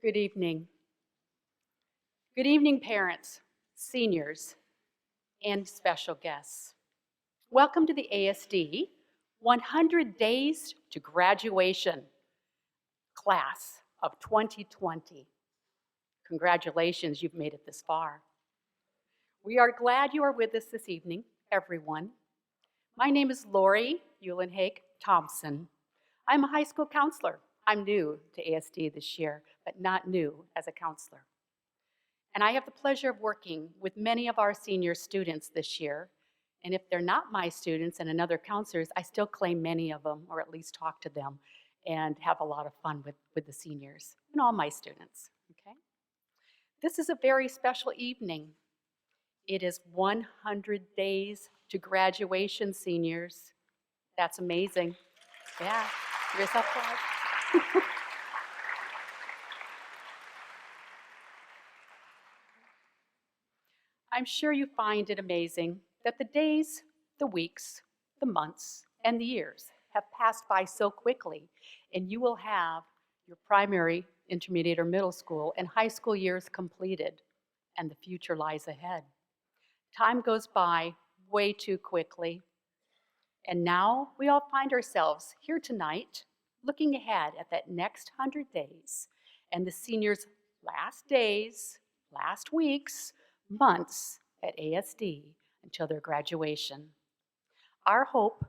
Good evening. Good evening, parents, seniors, and special guests. Welcome to the ASD 100 Days to Graduation class of 2020. Congratulations, you've made it this far. We are glad you are with us this evening, everyone. My name is Lori Eulenhake Thompson. I'm a high school counselor. I'm new to ASD this year, but not new as a counselor. And I have the pleasure of working with many of our senior students this year. And if they're not my students and another counselors, I still claim many of them, or at least talk to them, and have a lot of fun with the seniors and all my students, okay? This is a very special evening. It is 100 days to graduation, seniors. That's amazing. Yeah, give yourself applause. I'm sure you find it amazing that the days, the weeks, the months, and the years have passed by so quickly, and you will have your primary, intermediate, or middle school and high school years completed, and the future lies ahead. Time goes by way too quickly, and now we all find ourselves here tonight looking ahead at that next 100 days and the seniors' last days, last weeks, months at ASD until their graduation. Our hope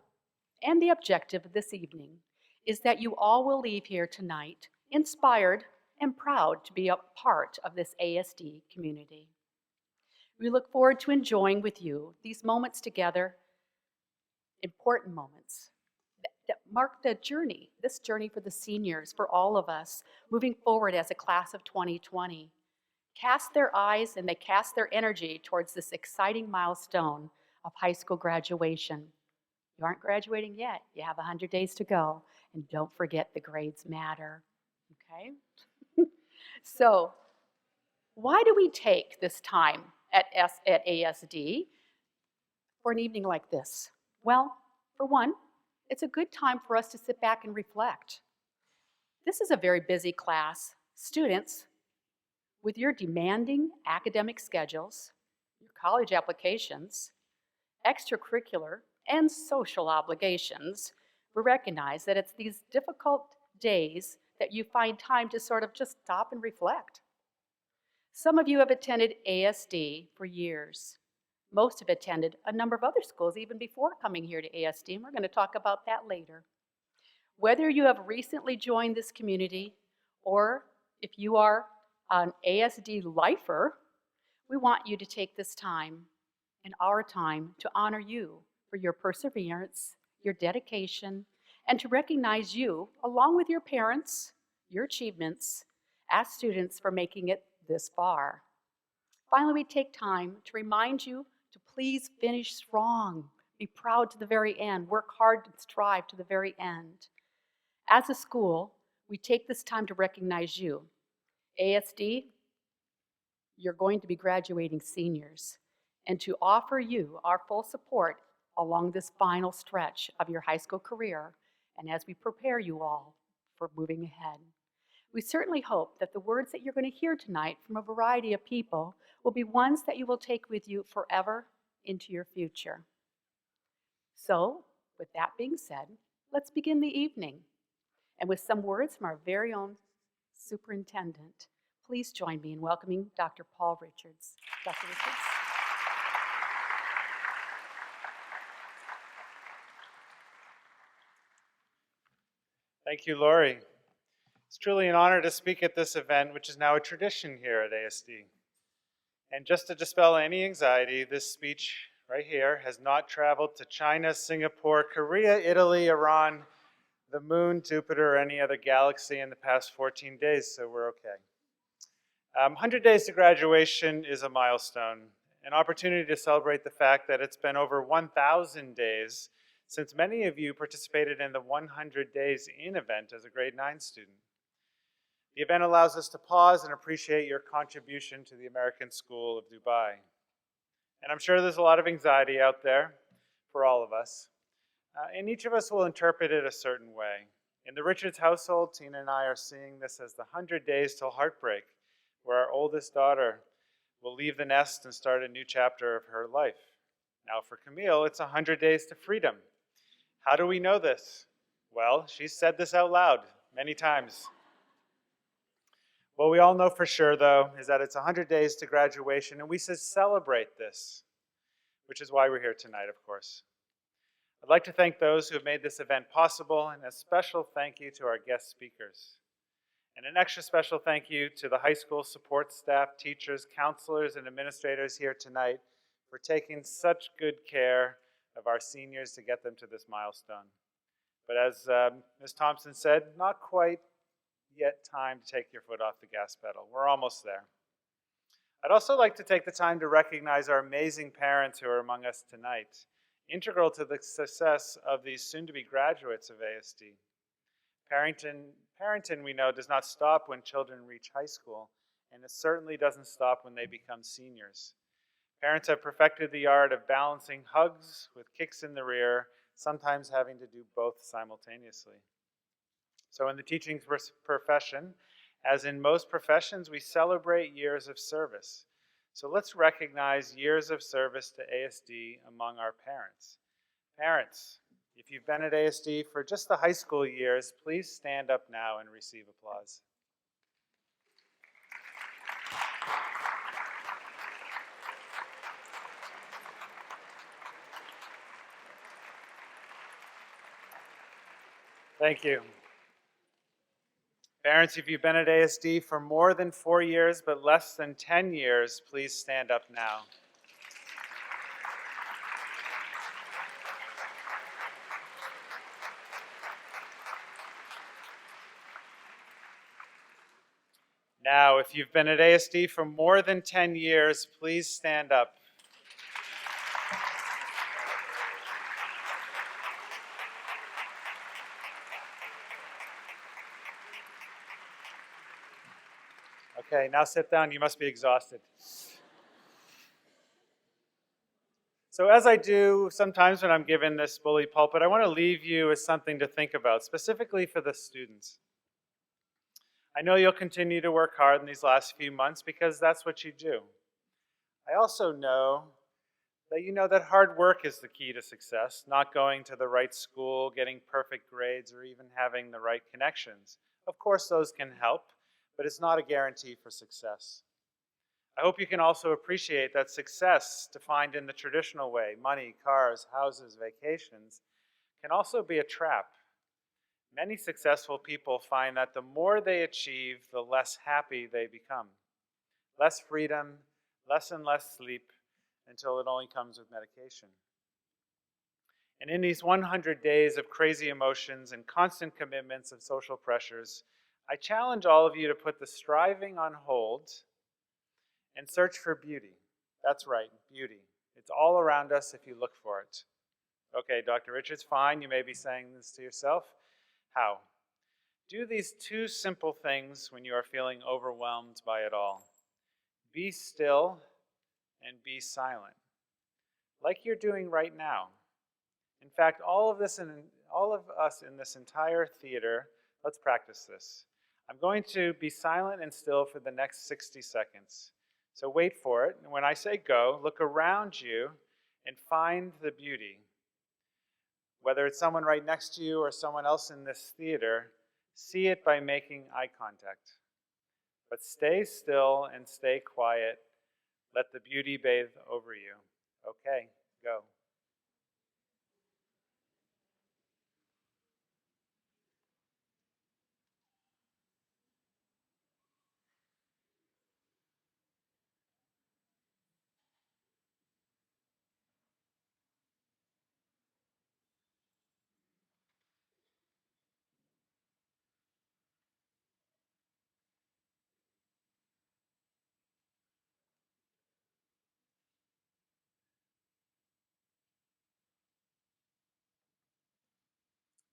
and the objective of this evening is that you all will leave here tonight inspired and proud to be a part of this ASD community. We look forward to enjoying with you these moments together, important moments that mark the journey, this journey for the seniors, for all of us, moving forward as a class of 2020. Cast their eyes and they cast their energy towards this exciting milestone of high school graduation. You aren't graduating yet. You have 100 days to go. And don't forget the grades matter, okay? So, why do we take this time at ASD for an evening like this? Well, for one, it's a good time for us to sit back and reflect. This is a very busy class. Students, with your demanding academic schedules, your college applications, extracurricular and social obligations, we recognize that it's these difficult days that you find time to sort of just stop and reflect. Some of you have attended ASD for years. Most have attended a number of other schools even before coming here to ASD, and we're going to talk about that later. Whether you have recently joined this community or if you are an ASD lifer, we want you to take this time and our time to honor you for your perseverance, your dedication, and to recognize you, along with your parents, your achievements as students for making it this far. Finally, we take time to remind you to please finish strong, be proud to the very end, work hard and strive to the very end. As a school, we take this time to recognize you. ASD, you're going to be graduating seniors, and to offer you our full support along this final stretch of your high school career and as we prepare you all for moving ahead. We certainly hope that the words that you're going to hear tonight from a variety of people will be ones that you will take with you forever into your future. So, with that being said, let's begin the evening. And with some words from our very own superintendent, please join me in welcoming Dr. Paul Richards. Dr. Richards. Thank you, Lori. It's truly an honor to speak at this event, which is now a tradition here at ASD. And just to dispel any anxiety, this speech right here has not traveled to China, Singapore, Korea, Italy, Iran, the moon, Jupiter, or any other galaxy in the past 14 days, so we're okay. 100 days to graduation is a milestone, an opportunity to celebrate the fact that it's been over 1,000 days since many of you participated in the 100 Days In event as a grade 9 student. The event allows us to pause and appreciate your contribution to the American School of Dubai. And I'm sure there's a lot of anxiety out there for all of us. And each of us will interpret it a certain way. In the Richards household, Tina and I are seeing this as the 100 days till heartbreak, where our oldest daughter will leave the nest and start a new chapter of her life. Now for Camille, it's 100 days to freedom. How do we know this? Well, she's said this out loud many times. What we all know for sure, though, is that it's 100 days to graduation, and we should celebrate this, which is why we're here tonight, of course. I'd like to thank those who have made this event possible, and a special thank you to our guest speakers. And an extra special thank you to the high school support staff, teachers, counselors, and administrators here tonight for taking such good care of our seniors to get them to this milestone. But as Ms. Thompson said, not quite yet time to take your foot off the gas pedal. We're almost there. I'd also like to take the time to recognize our amazing parents who are among us tonight, integral to the success of these soon-to-be graduates of ASD. Parenting, we know, does not stop when children reach high school, and it certainly doesn't stop when they become seniors. Parents have perfected the art of balancing hugs with kicks in the rear, sometimes having to do both simultaneously. So in the teaching profession, as in most professions, we celebrate years of service. So let's recognize years of service to ASD among our parents. Parents, if you've been at ASD for just the high school years, please stand up now and receive applause. Thank you. Parents, if you've been at ASD for more than 4 years but less than 10 years, please stand up now. Now, if you've been at ASD for more than 10 years, please stand up. Okay, now sit down. You must be exhausted. So as I do sometimes when I'm given this bully pulpit, I want to leave you with something to think about, specifically for the students. I know you'll continue to work hard in these last few months because that's what you do. I also know that you know that hard work is the key to success, not going to the right school, getting perfect grades, or even having the right connections. Of course, those can help, but it's not a guarantee for success. I hope you can also appreciate that success, defined in the traditional way, money, cars, houses, vacations, can also be a trap. Many successful people find that the more they achieve, the less happy they become. Less freedom, less and less sleep, until it only comes with medication. And in these 100 days of crazy emotions and constant commitments and social pressures, I challenge all of you to put the striving on hold and search for beauty. That's right, beauty. It's all around us if you look for it. Okay, Dr. Richards, fine. You may be saying this to yourself. How? Do these two simple things when you are feeling overwhelmed by it all. Be still and be silent, like you're doing right now. In fact, all of us in this entire theater, let's practice this. I'm going to be silent and still for the next 60 seconds. So wait for it, and when I say go, look around you and find the beauty. Whether it's someone right next to you or someone else in this theater, see it by making eye contact. But stay still and stay quiet. Let the beauty bathe over you. Okay, go.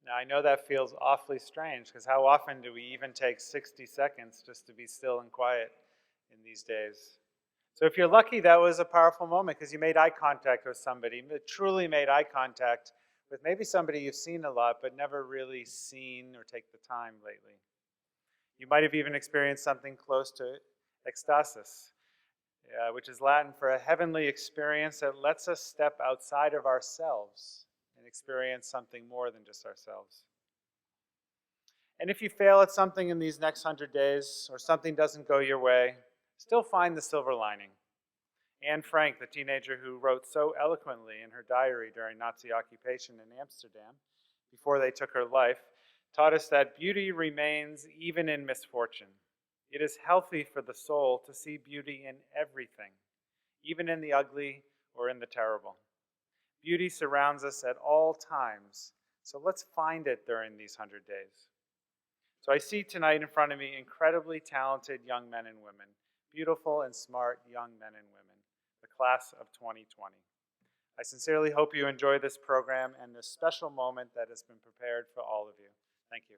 Now, I know that feels awfully strange, because how often do we even take 60 seconds just to be still and quiet in these days? So if you're lucky, that was a powerful moment because you made eye contact with somebody, truly made eye contact with maybe somebody you've seen a lot but never really seen or take the time lately. You might have even experienced something close to ecstasis, which is Latin for a heavenly experience that lets us step outside of ourselves and experience something more than just ourselves. And if you fail at something in these next 100 days, or something doesn't go your way, still find the silver lining. Anne Frank, the teenager who wrote so eloquently in her diary during Nazi occupation in Amsterdam, before they took her life, taught us that beauty remains even in misfortune. It is healthy for the soul to see beauty in everything, even in the ugly or in the terrible. Beauty surrounds us at all times, so let's find it during these 100 days. So I see tonight in front of me incredibly talented young men and women, beautiful and smart young men and women, the class of 2020. I sincerely hope you enjoy this program and this special moment that has been prepared for all of you. Thank you.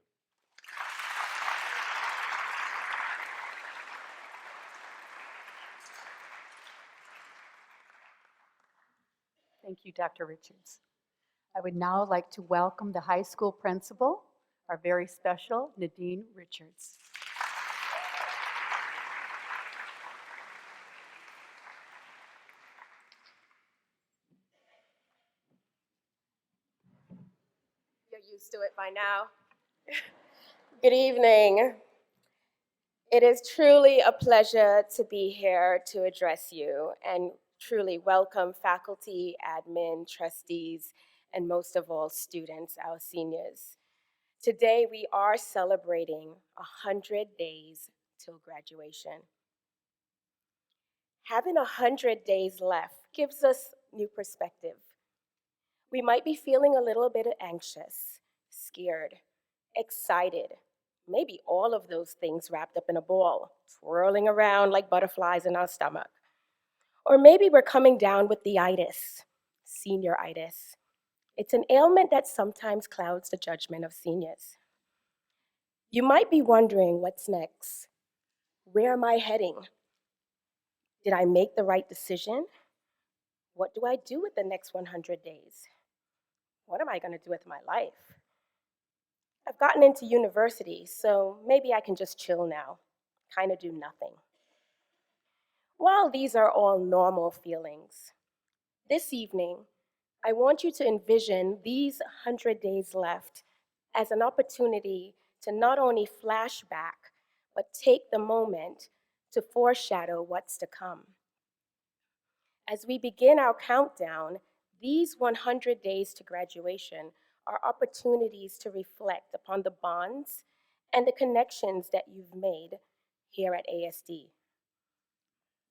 Thank you, Dr. Richards. I would now like to welcome the high school principal, our very special Nadine Richards. You're used to it by now. Good evening. It is truly a pleasure to be here to address you and truly welcome faculty, admin, trustees, and most of all, students, our seniors. Today, we are celebrating 100 days till graduation. Having 100 days left gives us new perspective. We might be feeling a little bit anxious, scared, excited, maybe all of those things wrapped up in a ball, swirling around like butterflies in our stomach. Or maybe we're coming down with the itis, senioritis. It's an ailment that sometimes clouds the judgment of seniors. You might be wondering, what's next? Where am I heading? Did I make the right decision? What do I do with the next 100 days? What am I going to do with my life? I've gotten into university, so maybe I can just chill now, kind of do nothing. While these are all normal feelings, this evening, I want you to envision these 100 days left as an opportunity to not only flash back, but take the moment to foreshadow what's to come. As we begin our countdown, these 100 days to graduation are opportunities to reflect upon the bonds and the connections that you've made here at ASD.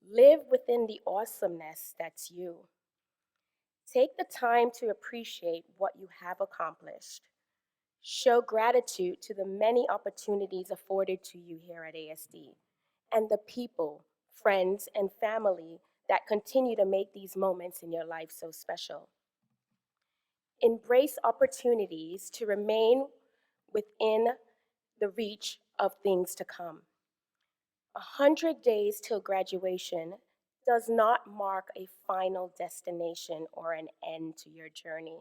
Live within the awesomeness that's you. Take the time to appreciate what you have accomplished. Show gratitude to the many opportunities afforded to you here at ASD and the people, friends, and family that continue to make these moments in your life so special. Embrace opportunities to remain within the reach of things to come. 100 days till graduation does not mark a final destination or an end to your journey.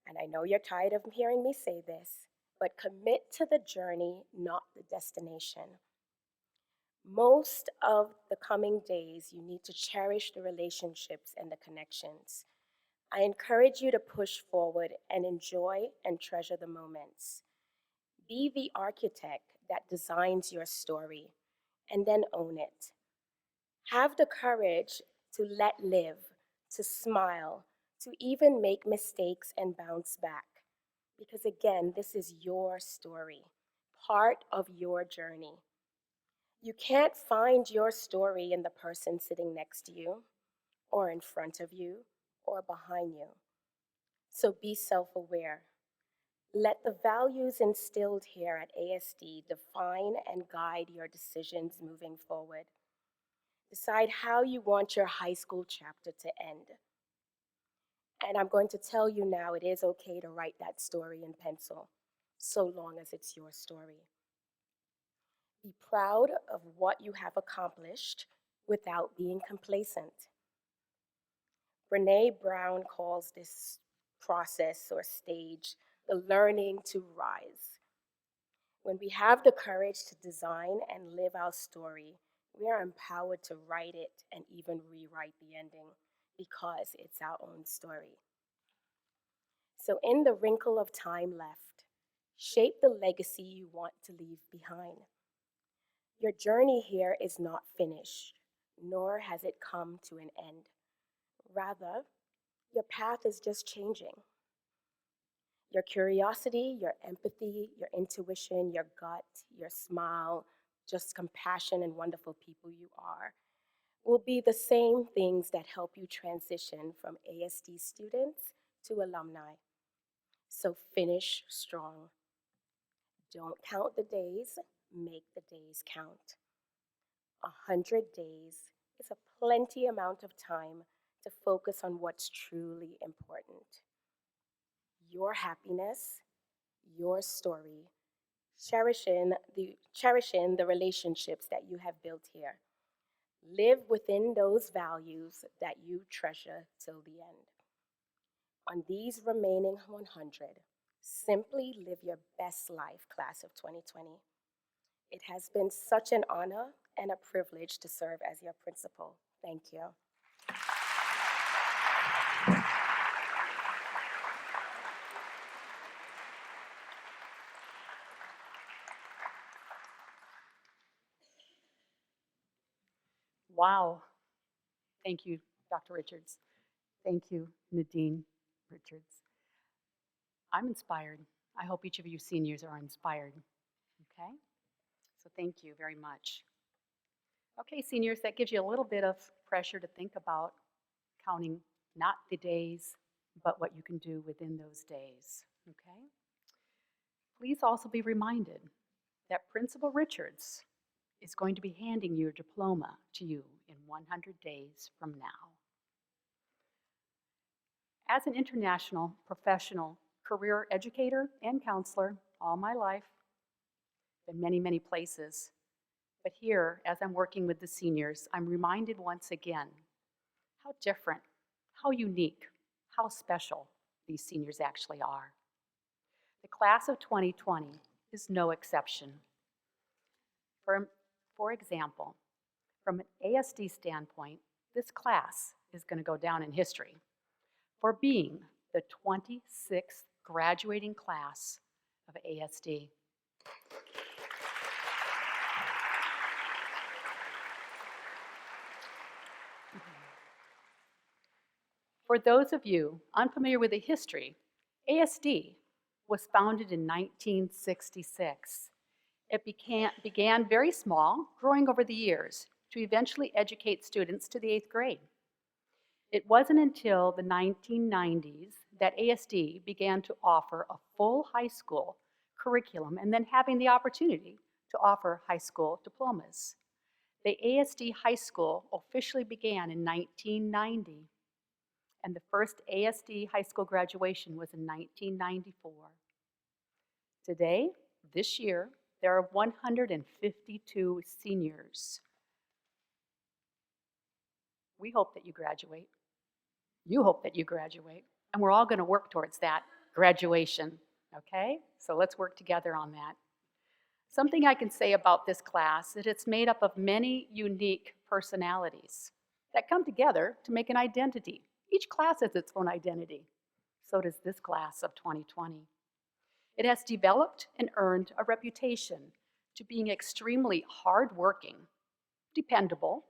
And I know you're tired of hearing me say this, but commit to the journey, not the destination. Most of the coming days, you need to cherish the relationships and the connections. I encourage you to push forward and enjoy and treasure the moments. Be the architect that designs your story and then own it. Have the courage to let live, to smile, to even make mistakes and bounce back. Because again, this is your story, part of your journey. You can't find your story in the person sitting next to you, or in front of you, or behind you. So be self-aware. Let the values instilled here at ASD define and guide your decisions moving forward. Decide how you want your high school chapter to end. And I'm going to tell you now, it is okay to write that story in pencil, so long as it's your story. Be proud of what you have accomplished without being complacent. Brené Brown calls this process or stage, the learning to rise. When we have the courage to design and live our story, we are empowered to write it and even rewrite the ending because it's our own story. So, in the wrinkle of time left, shape the legacy you want to leave behind. Your journey here is not finished, nor has it come to an end. Rather, your path is just changing. Your curiosity, your empathy, your intuition, your gut, your smile, just compassion and wonderful people you are, will be the same things that help you transition from ASD students to alumni. So finish strong. Don't count the days, make the days count. 100 days is a plenty amount of time to focus on what's truly important. Your happiness, your story, cherishing the relationships that you have built here. Live within those values that you treasure till the end. On these remaining 100, simply live your best life, class of 2020. It has been such an honor and a privilege to serve as your principal. Thank you. Wow. Thank you, Dr. Richards. Thank you, Nadine Richards. I'm inspired. I hope each of you seniors are inspired. Okay? So thank you very much. Okay, seniors, that gives you a little bit of pressure to think about counting not the days, but what you can do within those days. Okay? Please also be reminded that Principal Richards is going to be handing your diploma to you in 100 days from now. As an international professional career educator and counselor all my life, been many, many places, but here, as I'm working with the seniors, I'm reminded once again how different, how unique, how special these seniors actually are. The class of 2020 is no exception. For example, from an ASD standpoint, this class is going to go down in history for being the 26th graduating class of ASD. For those of you unfamiliar with the history, ASD was founded in 1966. It began very small, growing over the years to eventually educate students to the 8th grade. It wasn't until the 1990s that ASD began to offer a full high school curriculum and then having the opportunity to offer high school diplomas. The ASD high school officially began in 1990, and the first ASD high school graduation was in 1994. Today, this year, there are 152 seniors. We hope that you graduate. You hope that you graduate. And we're all going to work towards that graduation, okay? So let's work together on that. Something I can say about this class is it's made up of many unique personalities that come together to make an identity. Each class has its own identity. So does this class of 2020. It has developed and earned a reputation to being extremely hardworking, dependable,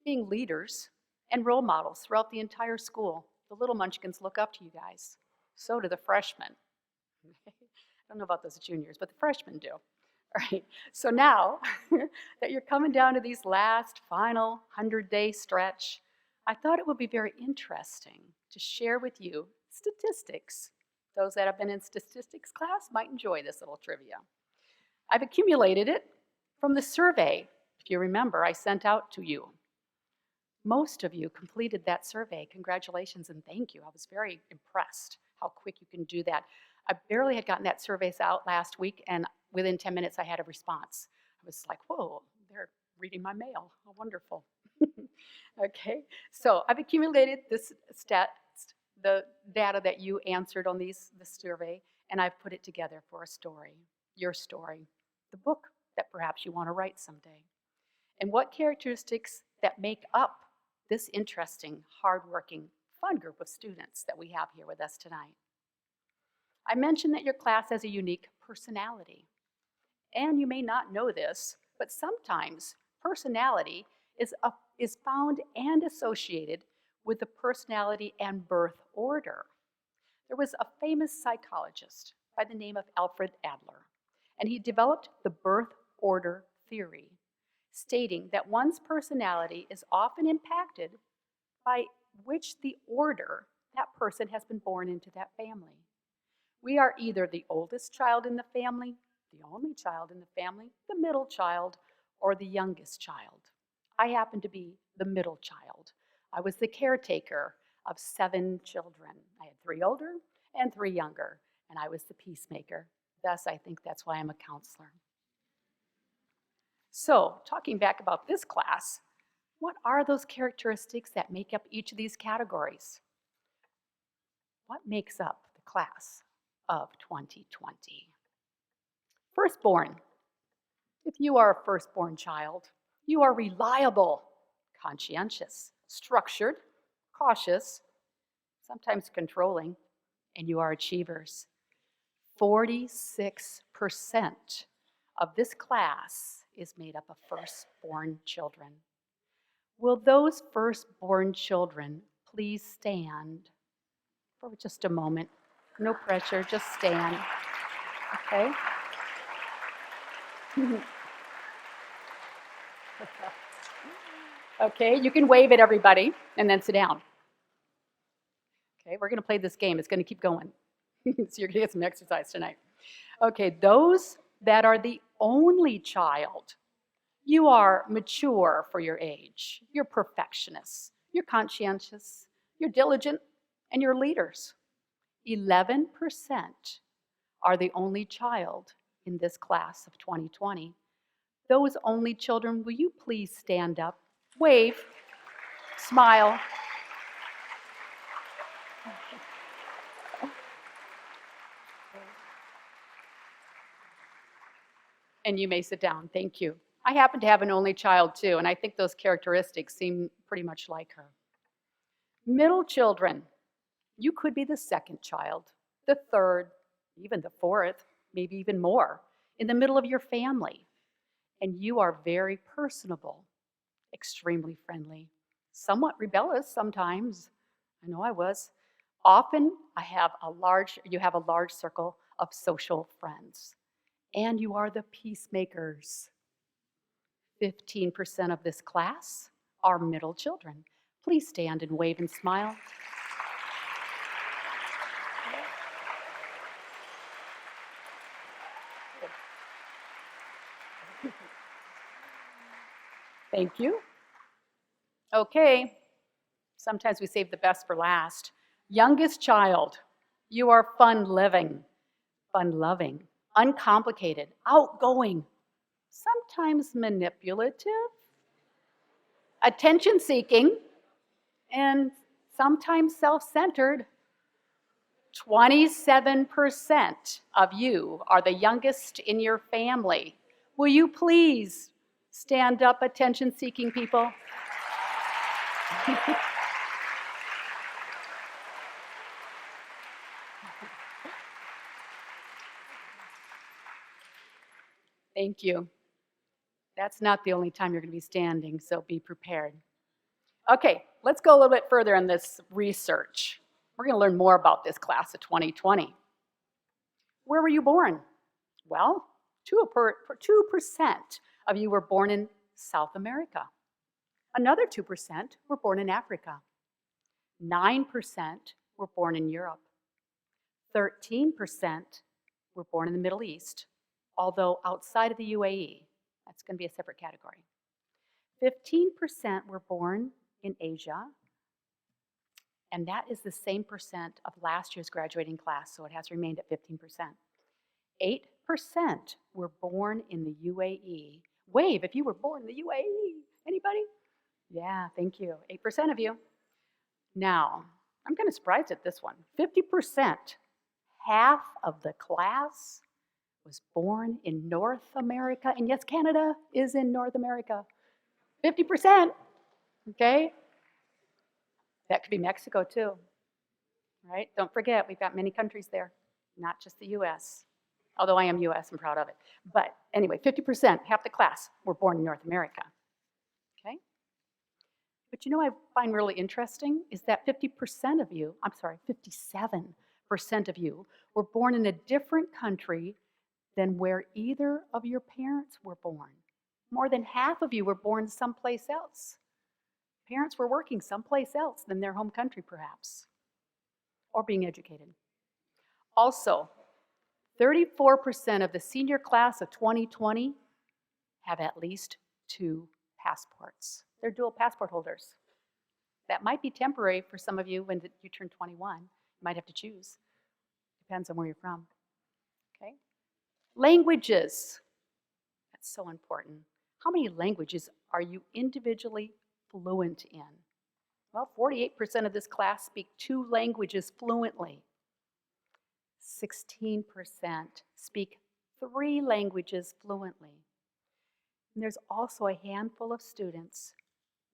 being leaders and role models throughout the entire school. The little munchkins look up to you guys. So do the freshmen. I don't know about those juniors, but the freshmen do. All right, so now that you're coming down to these last final 100-day stretch, I thought it would be very interesting to share with you statistics. Those that have been in statistics class might enjoy this little trivia. I've accumulated it from the survey, if you remember, I sent out to you. Most of you completed that survey. Congratulations and thank you. I was very impressed how quick you can do that. I barely had gotten that survey out last week, and within 10 minutes I had a response. I was like, whoa, they're reading my mail. How wonderful. Okay, so I've accumulated the data that you answered on this survey, and I've put it together for a story, your story, the book that perhaps you want to write someday. And what characteristics that make up this interesting, hardworking, fun group of students that we have here with us tonight. I mentioned that your class has a unique personality. And you may not know this, but sometimes personality is found and associated with the personality and birth order. There was a famous psychologist by the name of Alfred Adler, and he developed the birth order theory, stating that one's personality is often impacted by which the order that person has been born into that family. We are either the oldest child in the family, the only child in the family, the middle child, or the youngest child. I happen to be the middle child. I was the caretaker of 7 children. I had 3 older and 3 younger, and I was the peacemaker. Thus, I think that's why I'm a counselor. So, talking back about this class, what are those characteristics that make up each of these categories? What makes up the class of 2020? Firstborn. If you are a firstborn child, you are reliable, conscientious, structured, cautious, sometimes controlling, and you are achievers. 46% of this class is made up of firstborn children. Will those firstborn children please stand for just a moment? No pressure, just stand, okay? Okay, you can wave at everybody and then sit down. Okay, we're gonna play this game. It's gonna keep going. So you're gonna get some exercise tonight. Okay, those that are the only child, you are mature for your age. You're perfectionists. You're conscientious. You're diligent, and you're leaders. 11% are the only child in this class of 2020. Those only children, will you please stand up, wave, smile. And you may sit down, thank you. I happen to have an only child too, and I think those characteristics seem pretty much like her. Middle children, you could be the second child, the third, even the fourth, maybe even more, in the middle of your family. And you are very personable, extremely friendly, somewhat rebellious sometimes. I know I was. Often you have a large circle of social friends. And you are the peacemakers. 15% of this class are middle children. Please stand and wave and smile. Thank you. Okay, sometimes we save the best for last. Youngest child, you are fun-loving, uncomplicated, outgoing, sometimes manipulative, attention-seeking, and sometimes self-centered. 27% of you are the youngest in your family. Will you please stand up, attention-seeking people? Thank you. That's not the only time you're going to be standing, so be prepared. Okay, let's go a little bit further in this research. We're going to learn more about this class of 2020. Where were you born? Well, 2% of you were born in South America. Another 2% were born in Africa. 9% were born in Europe. 13% were born in the Middle East, although outside of the UAE. That's going to be a separate category. 15% were born in Asia, and that is the same percent of last year's graduating class, so it has remained at 15%. 8% were born in the UAE. Wave if you were born in the UAE. Anybody? Yeah, thank you. 8% of you. Now, I'm kind of surprised at this one. 50%, half of the class was born in North America. And yes, Canada is in North America. 50%, okay? That could be Mexico too, right? Don't forget, we've got many countries there, not just the US. Although I am US, I'm proud of it. But anyway, 50%, half the class, were born in North America, okay? But you know what I find really interesting is that 50% of you, I'm sorry, 57% of you were born in a different country than where either of your parents were born. More than half of you were born someplace else. Parents were working someplace else than their home country, perhaps, or being educated. Also, 34% of the senior class of 2020 have at least 2 passports. They're dual passport holders. That might be temporary for some of you when you turn 21. You might have to choose. Depends on where you're from. Okay? Languages. That's so important. How many languages are you individually fluent in? Well, 48% of this class speak 2 languages fluently. 16% speak 3 languages fluently. And there's also a handful of students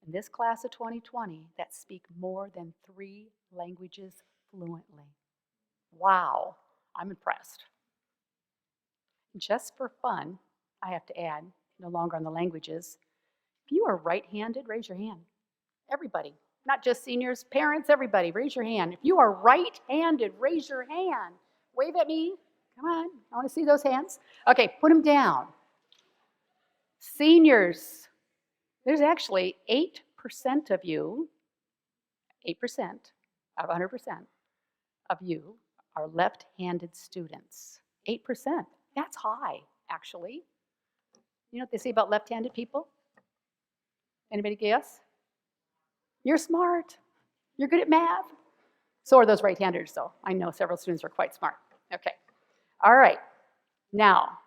in this class of 2020 that speak more than 3 languages fluently. Wow, I'm impressed. Just for fun, I have to add, no longer on the languages, if you are right-handed, raise your hand. Everybody, not just seniors, parents, everybody, raise your hand. If you are right-handed, raise your hand. Wave at me. Come on, I want to see those hands. Okay, put them down. Seniors, there's actually 8% of you, 8% out of 100% of you are left-handed students. 8%, that's high, actually. You know what they say about left-handed people? Anybody guess? You're smart. You're good at math. So are those right-handers, though. I know several students are quite smart. Okay. All right. Now,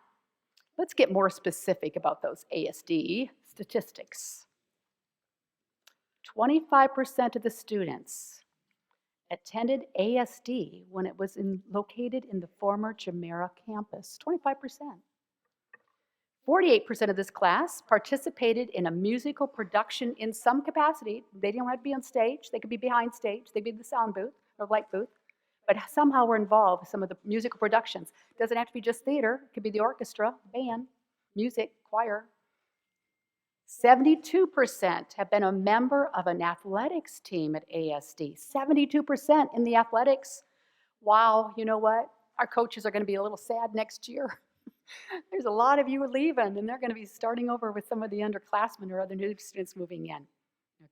let's get more specific about those ASD statistics. 25% of the students attended ASD when it was located in the former Jumeirah campus. 25%. 48% of this class participated in a musical production in some capacity. They didn't have to be on stage. They could be behind stage. They could be in the sound booth or light booth. But somehow were involved with some of the musical productions. It doesn't have to be just theater. It could be the orchestra, band, music, choir. 72% have been a member of an athletics team at ASD. 72% in the athletics. Wow, you know what? Our coaches are going to be a little sad next year. There's a lot of you leaving, and they're going to be starting over with some of the underclassmen or other new students moving in.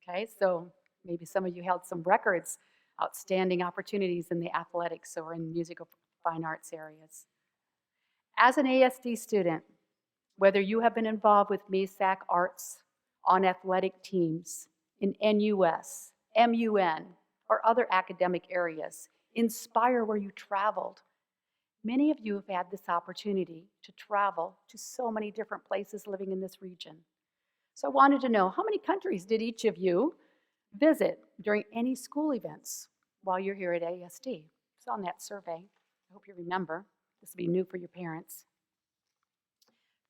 Okay, so maybe some of you held some records, outstanding opportunities in the athletics or in musical fine arts areas. As an ASD student, whether you have been involved with MESAC Arts on athletic teams, in NUS, MUN, or other academic areas, Inspire where you traveled, many of you have had this opportunity to travel to so many different places living in this region. So I wanted to know, how many countries did each of you visit during any school events while you're here at ASD? It's on that survey. I hope you remember. This will be new for your parents.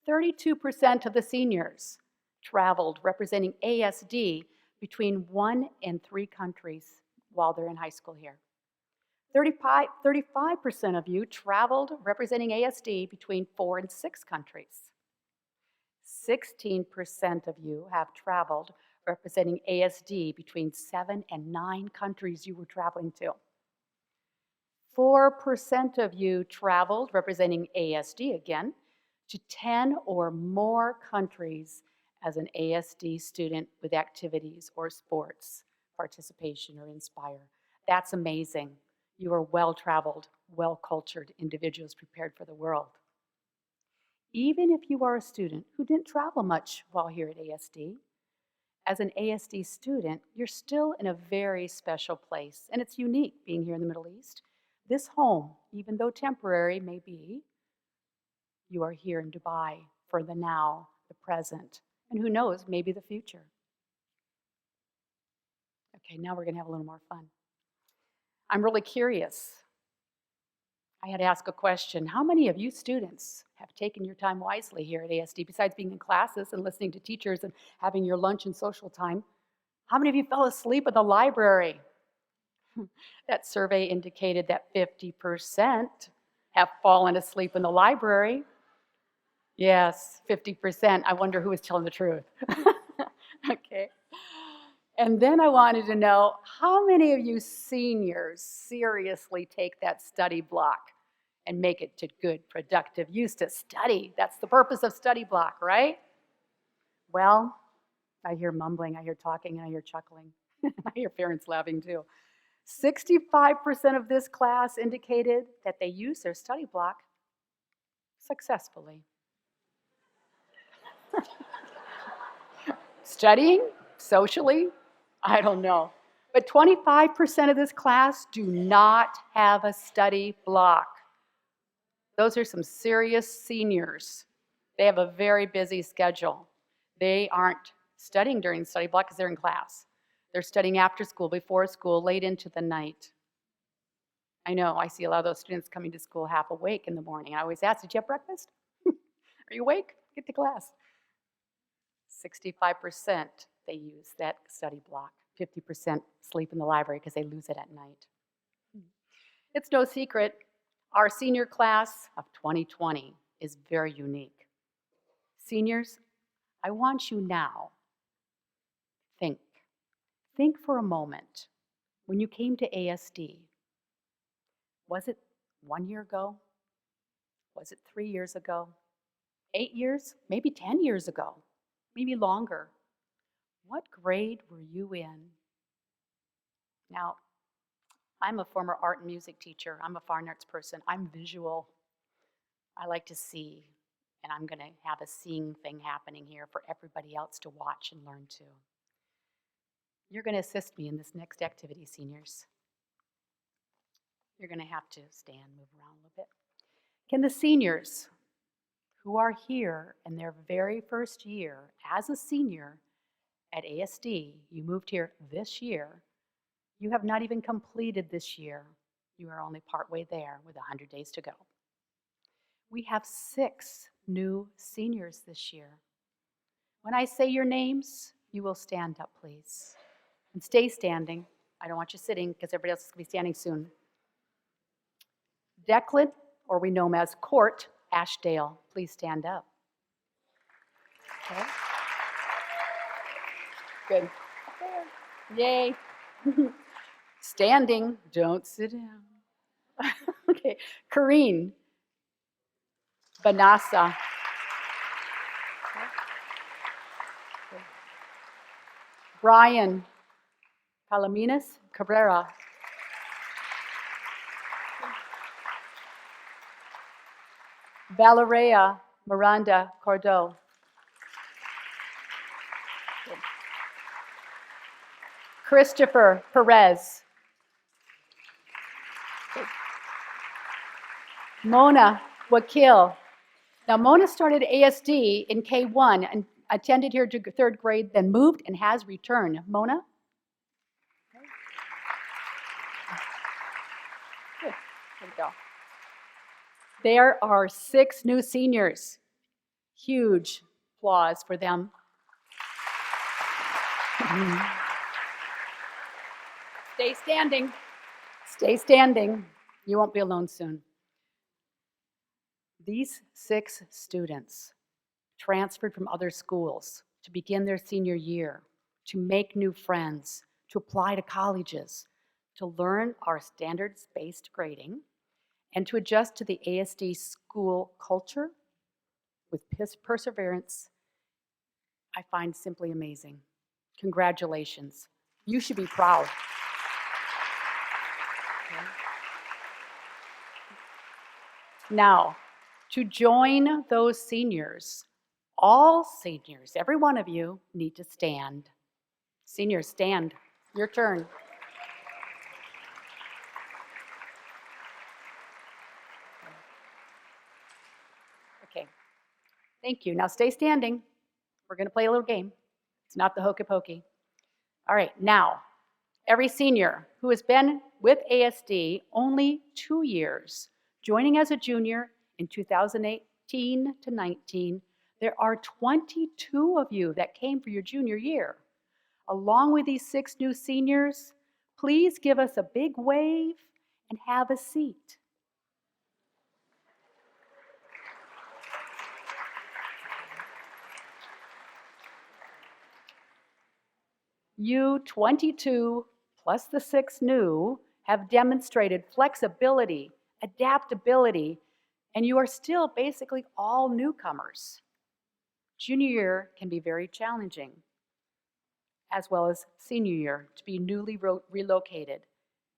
32% of the seniors traveled representing ASD between 1 and 3 countries while they're in high school here. 35% of you traveled representing ASD between 4 and 6 countries. 16% of you have traveled representing ASD between 7 and 9 countries you were traveling to. 4% of you traveled representing ASD again to 10 or more countries as an ASD student with activities or sports participation or Inspire. That's amazing. You are well-traveled, well-cultured individuals prepared for the world. Even if you are a student who didn't travel much while here at ASD, as an ASD student, you're still in a very special place, and it's unique being here in the Middle East. This home, even though temporary may be, you are here in Dubai for the now, the present, and who knows, maybe the future. Okay, now we're going to have a little more fun. I'm really curious. I had to ask a question. How many of you students have taken your time wisely here at ASD, besides being in classes and listening to teachers and having your lunch and social time? How many of you fell asleep in the library? That survey indicated that 50% have fallen asleep in the library. Yes, 50%. I wonder who was telling the truth. Okay. And then I wanted to know, how many of you seniors seriously take that study block and make it to good, productive use to study? That's the purpose of study block, right? Well, I hear mumbling, I hear talking, and I hear chuckling. I hear parents laughing too. 65% of this class indicated that they used their study block successfully. Studying, socially, I don't know. But 25% of this class do not have a study block. Those are some serious seniors. They have a very busy schedule. They aren't studying during study block because they're in class. They're studying after school, before school, late into the night. I know, I see a lot of those students coming to school half awake in the morning. I always ask, did you have breakfast? Are you awake? Get to class. 65% they use that study block. 50% sleep in the library because they lose it at night. It's no secret, our senior class of 2020 is very unique. Seniors, I want you now, think for a moment. When you came to ASD, was it 1 year ago? Was it 3 years ago? 8 years? Maybe 10 years ago? Maybe longer? What grade were you in? Now, I'm a former art and music teacher. I'm a fine arts person. I'm visual. I like to see, and I'm going to have a seeing thing happening here for everybody else to watch and learn too. You're going to assist me in this next activity, seniors. You're going to have to stand, move around a little bit. Can the seniors who are here in their very first year as a senior at ASD, you moved here this year, you have not even completed this year. You are only partway there with 100 days to go. We have 6 new seniors this year. When I say your names, you will stand up, please. And stay standing. I don't want you sitting because everybody else is going to be standing soon. Declan, or we know him as Court Ashdale, please stand up. Okay. Good. There. Yay. Standing, don't sit down. Okay. Kareen Banasa. Okay. Brian Palominas Cabrera. Valeria Miranda Cordo. Christopher Perez. Mona Wakil. Now, Mona started ASD in K1 and attended here to 3rd grade, then moved and has returned. Mona? Good. There you go. There are 6 new seniors. Huge applause for them. Stay standing. Stay standing. You won't be alone soon. These 6 students transferred from other schools to begin their senior year, to make new friends, to apply to colleges, to learn our standards-based grading, and to adjust to the ASD school culture with perseverance, I find simply amazing. Congratulations. You should be proud. Okay. Now, to join those seniors, all seniors, every one of you, need to stand. Seniors, stand. Your turn. Okay. Thank you. Now stay standing. We're going to play a little game. It's not the hokey pokey. All right, now, Every senior who has been with ASD only 2 years, joining as a junior in 2018 to 19, there are 22 of you that came for your junior year. Along with these 6 new seniors, please give us a big wave and have a seat. You 22 plus the 6 new have demonstrated flexibility, adaptability, and you are still basically all newcomers. Junior year can be very challenging, as well as senior year, to be newly relocated.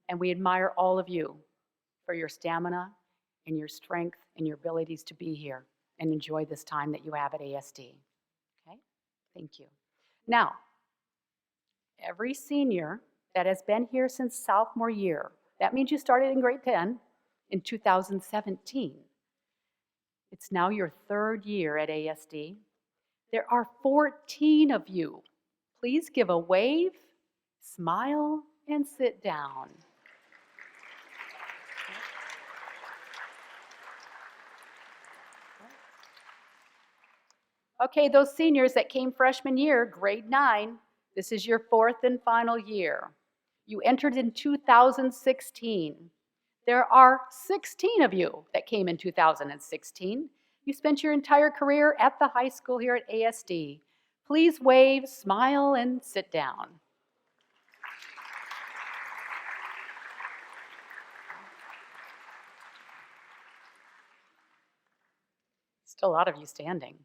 And we admire all of you for your stamina and your strength and your abilities to be here and enjoy this time that you have at ASD. Okay? Thank you. Now, every senior that has been here since sophomore year, that means you started in grade 10 in 2017. It's now your 3rd year at ASD. There are 14 of you. Please give a wave, smile, and sit down. Okay, those seniors that came freshman year, grade 9, this is your 4th and final year. You entered in 2016. There are 16 of you that came in 2016. You spent your entire career at the high school here at ASD. Please wave, smile, and sit down. Still a lot of you standing.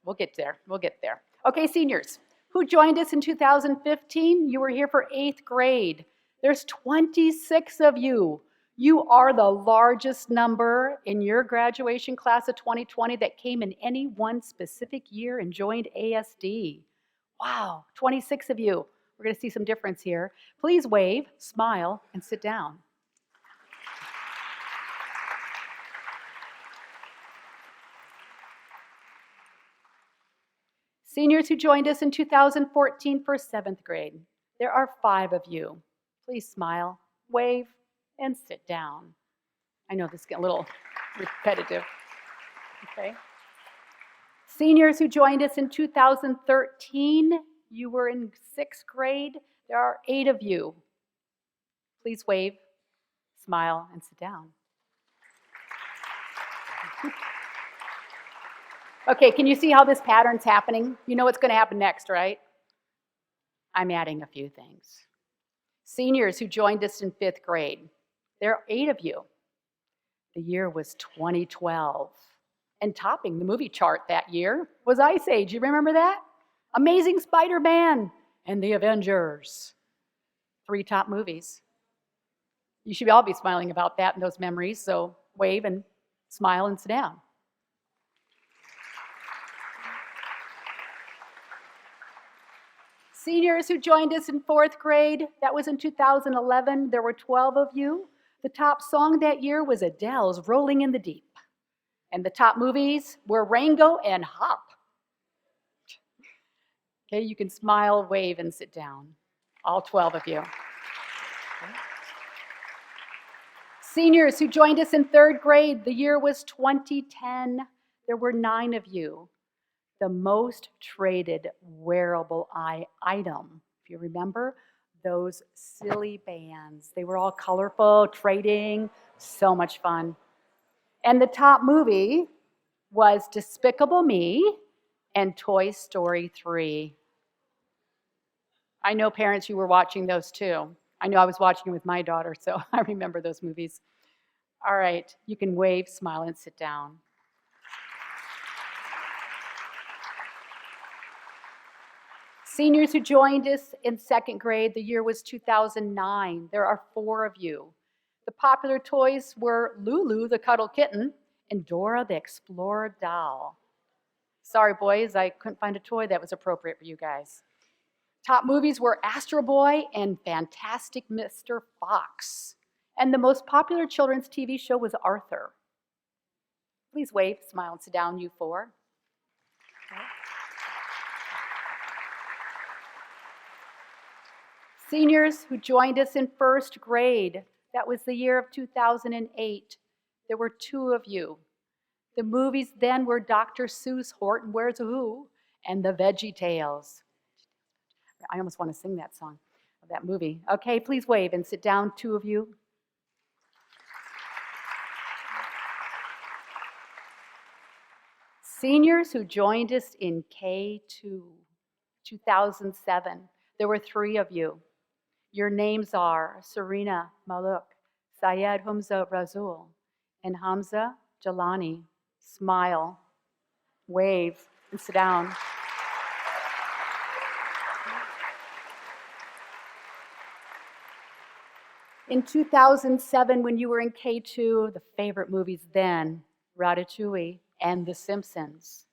We'll get there. We'll get there. Okay, seniors who joined us in 2015, you were here for 8th grade. There's 26 of you. You are the largest number in your graduation class of 2020 that came in any one specific year and joined ASD. Wow, 26 of you. We're going to see some difference here. Please wave, smile, and sit down. Seniors who joined us in 2014 for 7th grade, there are 5 of you. Please smile, wave, and sit down. I know this is getting a little repetitive. Okay. Seniors who joined us in 2013, you were in 6th grade. There are 8 of you. Please wave, smile, and sit down. Okay, can you see how this pattern's happening? You know what's going to happen next, right? I'm adding a few things. Seniors who joined us in 5th grade, there are 8 of you. The year was 2012. And topping the movie chart that year was Ice Age. You remember that? Amazing Spider-Man and the Avengers. 3 top movies. You should all be smiling about that and those memories, so wave and smile and sit down. Seniors who joined us in 4th grade, that was in 2011. There were 12 of you. The top song that year was Adele's Rolling in the Deep. And the top movies were Rango and Hop. Okay, you can smile, wave, and sit down. All 12 of you. Okay. Seniors who joined us in 3rd grade, the year was 2010. There were 9 of you. The most traded wearable item, if you remember, those silly bands. They were all colorful, trading, so much fun. And the top movie was Despicable Me and Toy Story 3. I know parents, you were watching those too. I know I was watching it with my daughter, so I remember those movies. All right, you can wave, smile, and sit down. Seniors who joined us in 2nd grade, the year was 2009. There are 4 of you. The popular toys were Lulu, the cuddle kitten, and Dora, the Explorer doll. Sorry, boys, I couldn't find a toy that was appropriate for you guys. Top movies were Astro Boy and Fantastic Mr. Fox. And the most popular children's TV show was Arthur. Please wave, smile, and sit down, you 4. Okay. Seniors who joined us in first grade, that was the year of 2008. There were 2 of you. The movies then were Dr. Seuss, Horton Where's Who, and The Veggie Tales. I almost want to sing that song of that movie. Okay, please wave and sit down, 2 of you. Seniors who joined us in K2, 2007, there were 3 of you. Your names are Serena Maluk, Syed Humza Razul, and Hamza Jalani. Smile, wave, and sit down. In 2007, when you were in K2, the favorite movies then, Ratatouille and The Simpsons.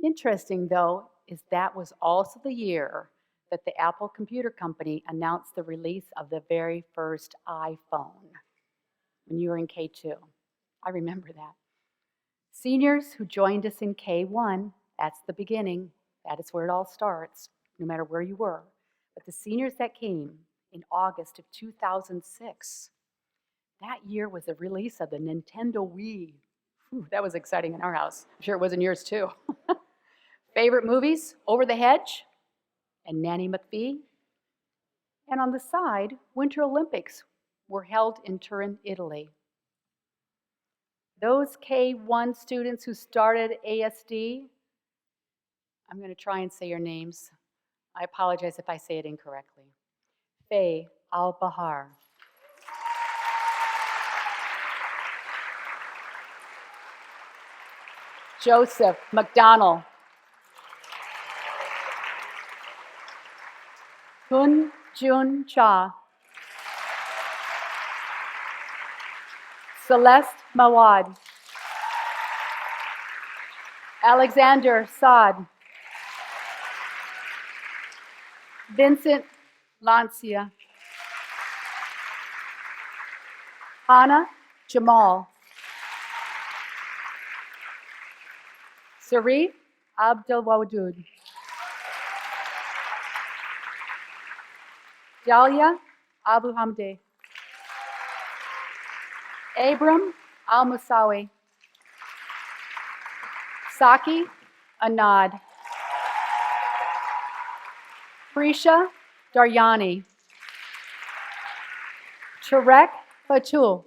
Interesting, though, is that was also the year that the Apple Computer Company announced the release of the very first iPhone when you were in K2. I remember that. Seniors who joined us in K1, that's the beginning. That is where it all starts, no matter where you were. But the seniors that came in August of 2006, that year was the release of the Nintendo Wii. Whew, that was exciting in our house. I'm sure it was in yours too. Favorite movies, Over the Hedge and Nanny McPhee. And on the side, Winter Olympics were held in Turin, Italy. Those K1 students who started ASD, I'm going to try and say your names. I apologize if I say it incorrectly. Faye Al-Bahar. Joseph McDonald. Hun Jun Cha. Celeste Mawad. Alexander Saad. Vincent Lancia. Hannah Jamal. Sarif Abdelwadud. Dalia Abu Hamdi. Abram Al-Musawi. Saki Anad. Prisha Daryani. Tarek Fatul.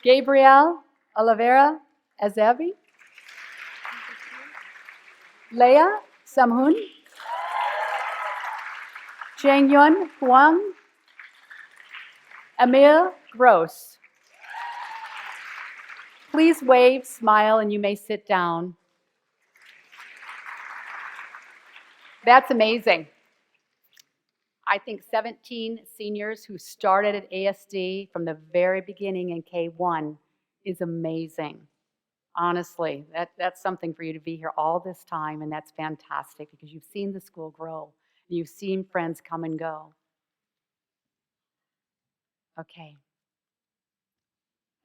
Gabriel Oliveira Azevi. Leah Samhun. Changyun Huang. Emil Gross. Please wave, smile, and you may sit down. That's amazing. I think 17 seniors who started at ASD from the very beginning in K1 is amazing. Honestly, that's something for you to be here all this time, and that's fantastic because you've seen the school grow. And you've seen friends come and go. Okay.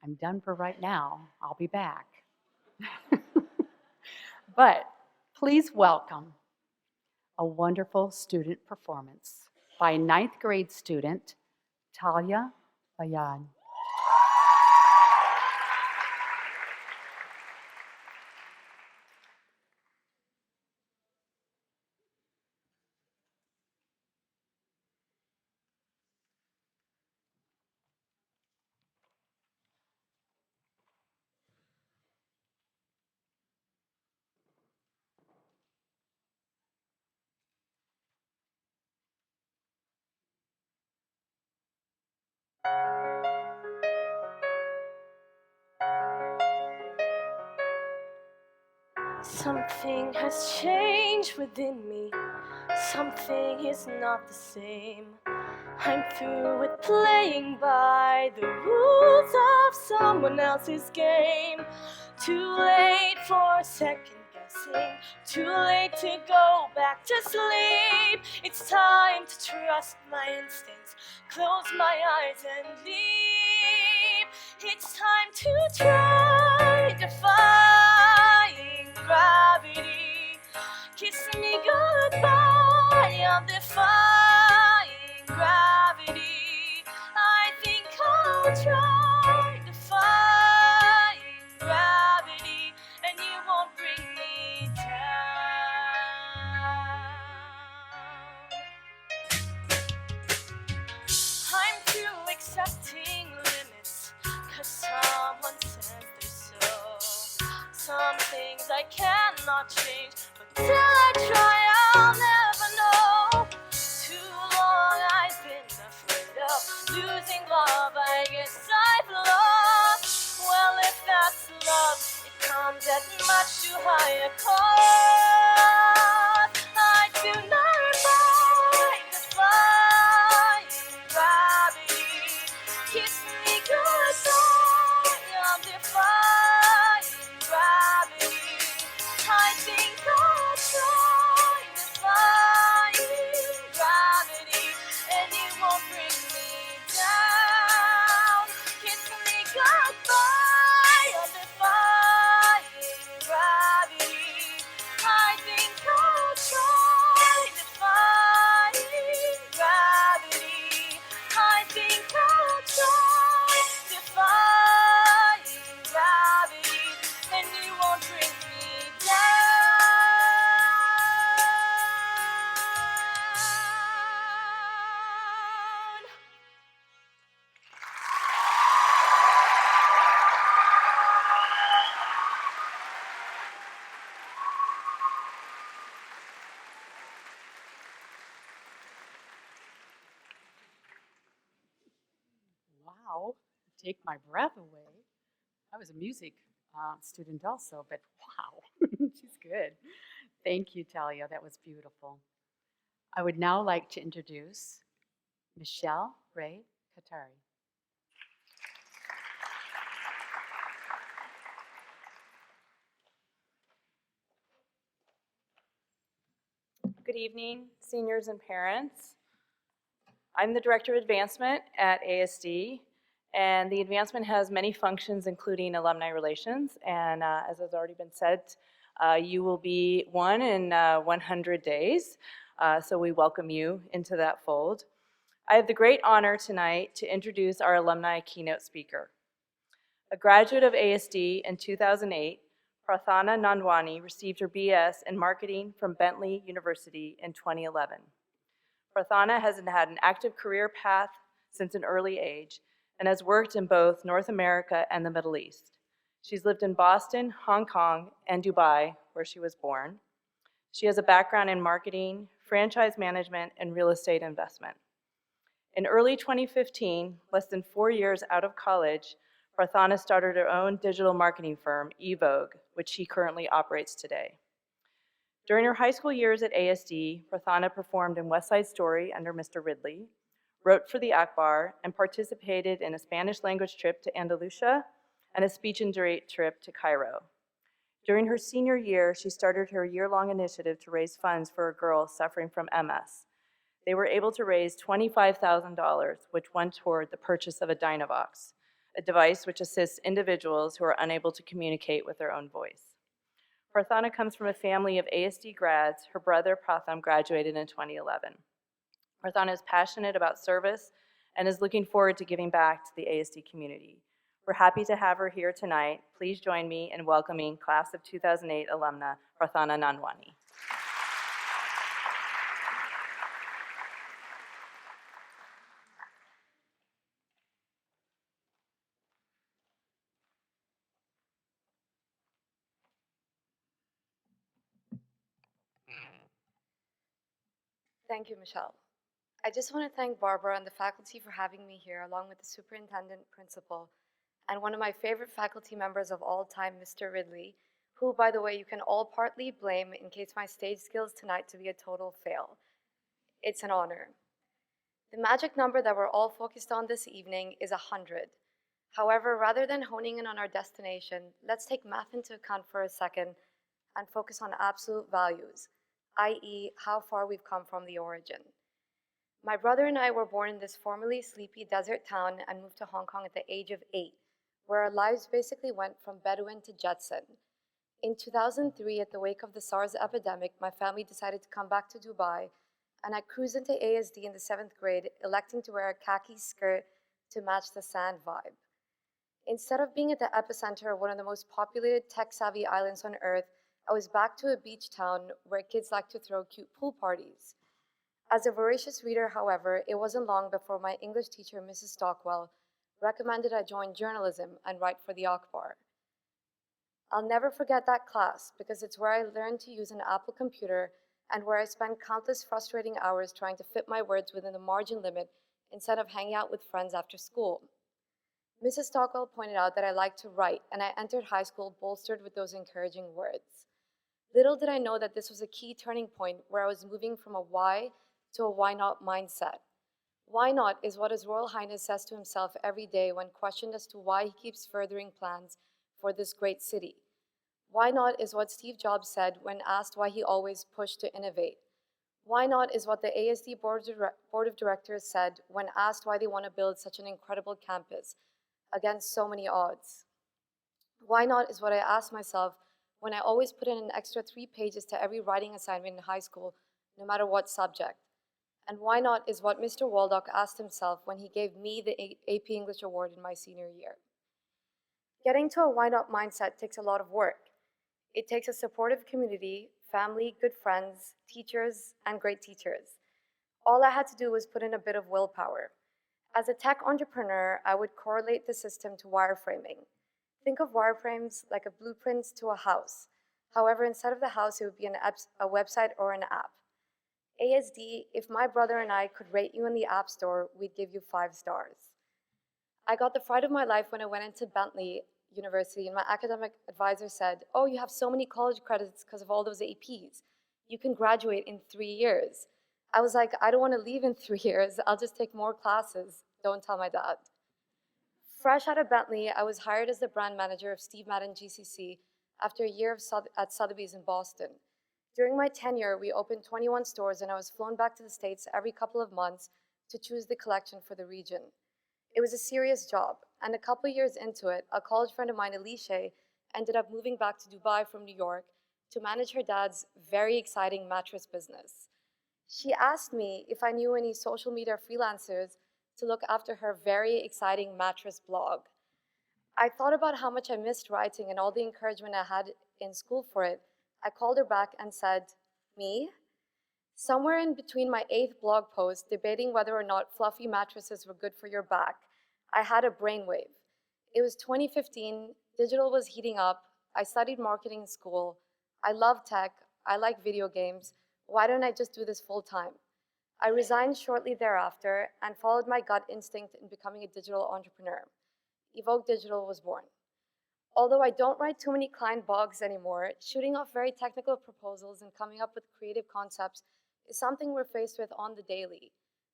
I'm done for right now. I'll be back. But please welcome a wonderful student performance by 9th grade student, Talia Bayan. Something has changed within me. Something is not the same. I'm through with playing by the rules of someone else's game. Too late for second guessing. Too late to go back to sleep. It's time to trust my instincts. Close my eyes and leap. It's time to try defying gravity. Kiss me goodbye. I'm defying gravity. I think I'll try defying gravity, and you won't bring me down. I'm through accepting limits, 'cause someone says they're so. Some things I cannot change, but till I try, I'll never know. Too long I've been afraid of losing love, I guess I've lost. Well, if that's love, it comes at much too high a cost. I do not mind defying gravity. Kiss me goodbye, I'm defying gravity. I think I'll try defying gravity, and it won't bring me down. Kiss me goodbye, I'm defying gravity. I think I'll try defying gravity. I think I'll try defying gravity, and you won't bring me down. Wow, take my breath away. I was a music student also, but wow, she's good. Thank you, Talia. That was beautiful. I would now like to introduce Michelle Ray Katari. Good evening, seniors and parents. I'm the Director of Advancement at ASD, and the advancement has many functions, including alumni relations. And as has already been said, you will be one in 100 days, so we welcome you into that fold. I have the great honor tonight to introduce our alumni keynote speaker. A graduate of ASD in 2008, Prathana Nandwani received her BS in marketing from Bentley University in 2011. Prathana has had an active career path since an early age and has worked in both North America and the Middle East. She's lived in Boston, Hong Kong, and Dubai, where she was born. She has a background in marketing, franchise management, and real estate investment. In early 2015, less than 4 years out of college, Prathana started her own digital marketing firm, eVogue, which she currently operates today. During her high school years at ASD, Prathana performed in West Side Story under Mr. Ridley, wrote for the Akbar, and participated in a Spanish language trip to Andalusia and a speech and debate trip to Cairo. During her senior year, she started her year-long initiative to raise funds for a girl suffering from MS. They were able to raise $25,000, which went toward the purchase of a Dynavox, a device which assists individuals who are unable to communicate with their own voice. Prathana comes from a family of ASD grads. Her brother Pratham graduated in 2011. Prathana is passionate about service and is looking forward to giving back to the ASD community. We're happy to have her here tonight. Please join me in welcoming Class of 2008 alumna Prathana Nandwani. Thank you, Michelle. I just want to thank Barbara and the faculty for having me here, along with the superintendent, principal, and one of my favorite faculty members of all time, Mr. Ridley, who, by the way, you can all partly blame in case my stage skills tonight to be a total fail. It's an honor. The magic number that we're all focused on this evening is 100. However, rather than honing in on our destination, let's take math into account for a second and focus on absolute values, i.e., how far we've come from the origin. My brother and I were born in this formerly sleepy desert town and moved to Hong Kong at the age of 8, where our lives basically went from Bedouin to Jetson. In 2003, at the wake of the SARS epidemic, my family decided to come back to Dubai and I cruised into ASD in the 7th grade, electing to wear a khaki skirt to match the sand vibe. Instead of being at the epicenter of one of the most populated tech-savvy islands on Earth, I was back to a beach town where kids like to throw cute pool parties. As a voracious reader, however, it wasn't long before my English teacher, Mrs. Stockwell, recommended I join journalism and write for the Akhbar. I'll never forget that class because it's where I learned to use an Apple computer and where I spent countless frustrating hours trying to fit my words within the margin limit instead of hanging out with friends after school. Mrs. Stockwell pointed out that I liked to write, and I entered high school bolstered with those encouraging words. Little did I know that this was a key turning point where I was moving from a why to a why not mindset. Why not is what His Royal Highness says to himself every day when questioned as to why he keeps furthering plans for this great city. Why not is what Steve Jobs said when asked why he always pushed to innovate. Why not is what the ASD Board of Directors said when asked why they want to build such an incredible campus against so many odds. Why not is what I asked myself when I always put in an extra 3 pages to every writing assignment in high school, no matter what subject. And why not is what Mr. Waldock asked himself when he gave me the AP English Award in my senior year. Getting to a why not mindset takes a lot of work. It takes a supportive community, family, good friends, teachers, and great teachers. All I had to do was put in a bit of willpower. As a tech entrepreneur, I would correlate the system to wireframing. Think of wireframes like a blueprint to a house. However, instead of the house, it would be a website or an app. ASD, if my brother and I could rate you in the App Store, we'd give you 5 stars. I got the fright of my life when I went into Bentley University and my academic advisor said, "Oh, you have so many college credits because of all those APs. You can graduate in 3 years." I was like, I don't want to leave in 3 years. I'll just take more classes. Don't tell my dad. Fresh out of Bentley, I was hired as the brand manager of Steve Madden GCC after a year at Sotheby's in Boston. During my tenure, we opened 21 stores and I was flown back to the States every couple of months to choose the collection for the region. It was a serious job, and a couple years into it, a college friend of mine, Alicia, ended up moving back to Dubai from New York to manage her dad's very exciting mattress business. She asked me if I knew any social media freelancers to look after her very exciting mattress blog. I thought about how much I missed writing and all the encouragement I had in school for it. I called her back and said, "Me?" Somewhere in between my 8th blog post debating whether or not fluffy mattresses were good for your back, I had a brainwave. It was 2015, digital was heating up, I studied marketing in school, I love tech, I like video games, why don't I just do this full time? I resigned shortly thereafter and followed my gut instinct in becoming a digital entrepreneur. Evoke Digital was born. Although I don't write too many client blogs anymore, shooting off very technical proposals and coming up with creative concepts is something we're faced with on the daily,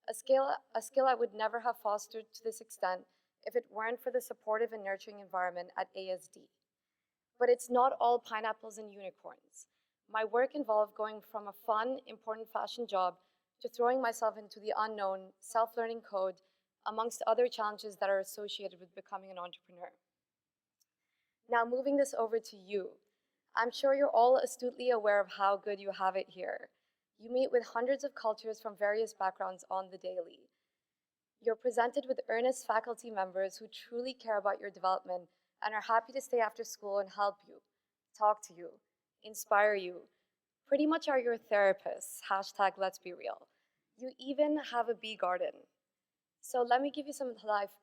a skill I would never have fostered to this extent if it weren't for the supportive and nurturing environment at ASD. But it's not all pineapples and unicorns. My work involved going from a fun, important fashion job to throwing myself into the unknown, self-learning code, amongst other challenges that are associated with becoming an entrepreneur. Now, moving this over to you. I'm sure you're all astutely aware of how good you have it here. You meet with hundreds of cultures from various backgrounds on the daily. You're presented with earnest faculty members who truly care about your development and are happy to stay after school and help you, talk to you, inspire you, pretty much are your therapists, hashtag let's be real. You even have a bee garden. So let me give you some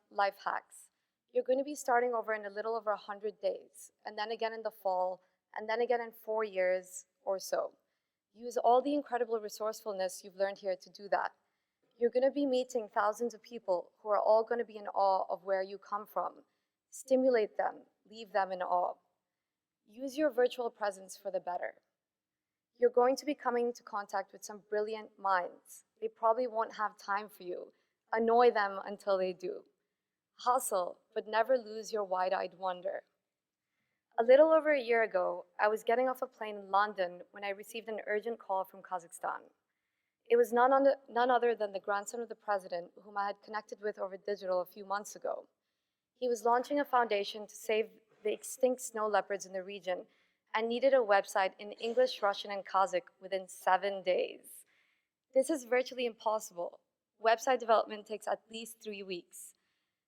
life hacks. You're going to be starting over in a little over 100 days, and then again in the fall, and then again in 4 years or so. Use all the incredible resourcefulness you've learned here to do that. You're going to be meeting thousands of people who are all going to be in awe of where you come from. Stimulate them, leave them in awe. Use your virtual presence for the better. You're going to be coming into contact with some brilliant minds. They probably won't have time for you. Annoy them until they do. Hustle, but never lose your wide-eyed wonder. A little over a year ago, I was getting off a plane in London when I received an urgent call from Kazakhstan. It was none other than the grandson of the president, whom I had connected with over digital a few months ago. He was launching a foundation to save the extinct snow leopards in the region and needed a website in English, Russian, and Kazakh within 7 days. This is virtually impossible. Website development takes at least 3 weeks.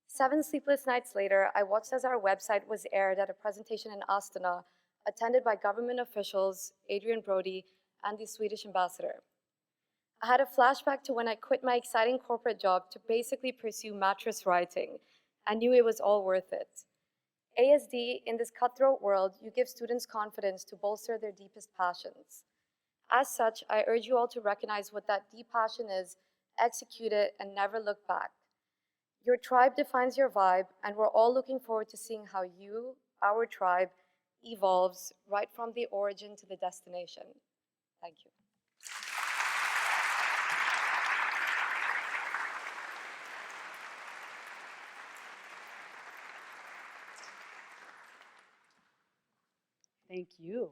7 sleepless nights later, I watched as our website was aired at a presentation in Astana, attended by government officials, Adrian Brody, and the Swedish ambassador. I had a flashback to when I quit my exciting corporate job to basically pursue mattress writing. I knew it was all worth it. ASD, in this cutthroat world, you give students confidence to bolster their deepest passions. As such, I urge you all to recognize what that deep passion is, execute it, and never look back. Your tribe defines your vibe, and we're all looking forward to seeing how you, our tribe, evolves right from the origin to the destination. Thank you. Thank you.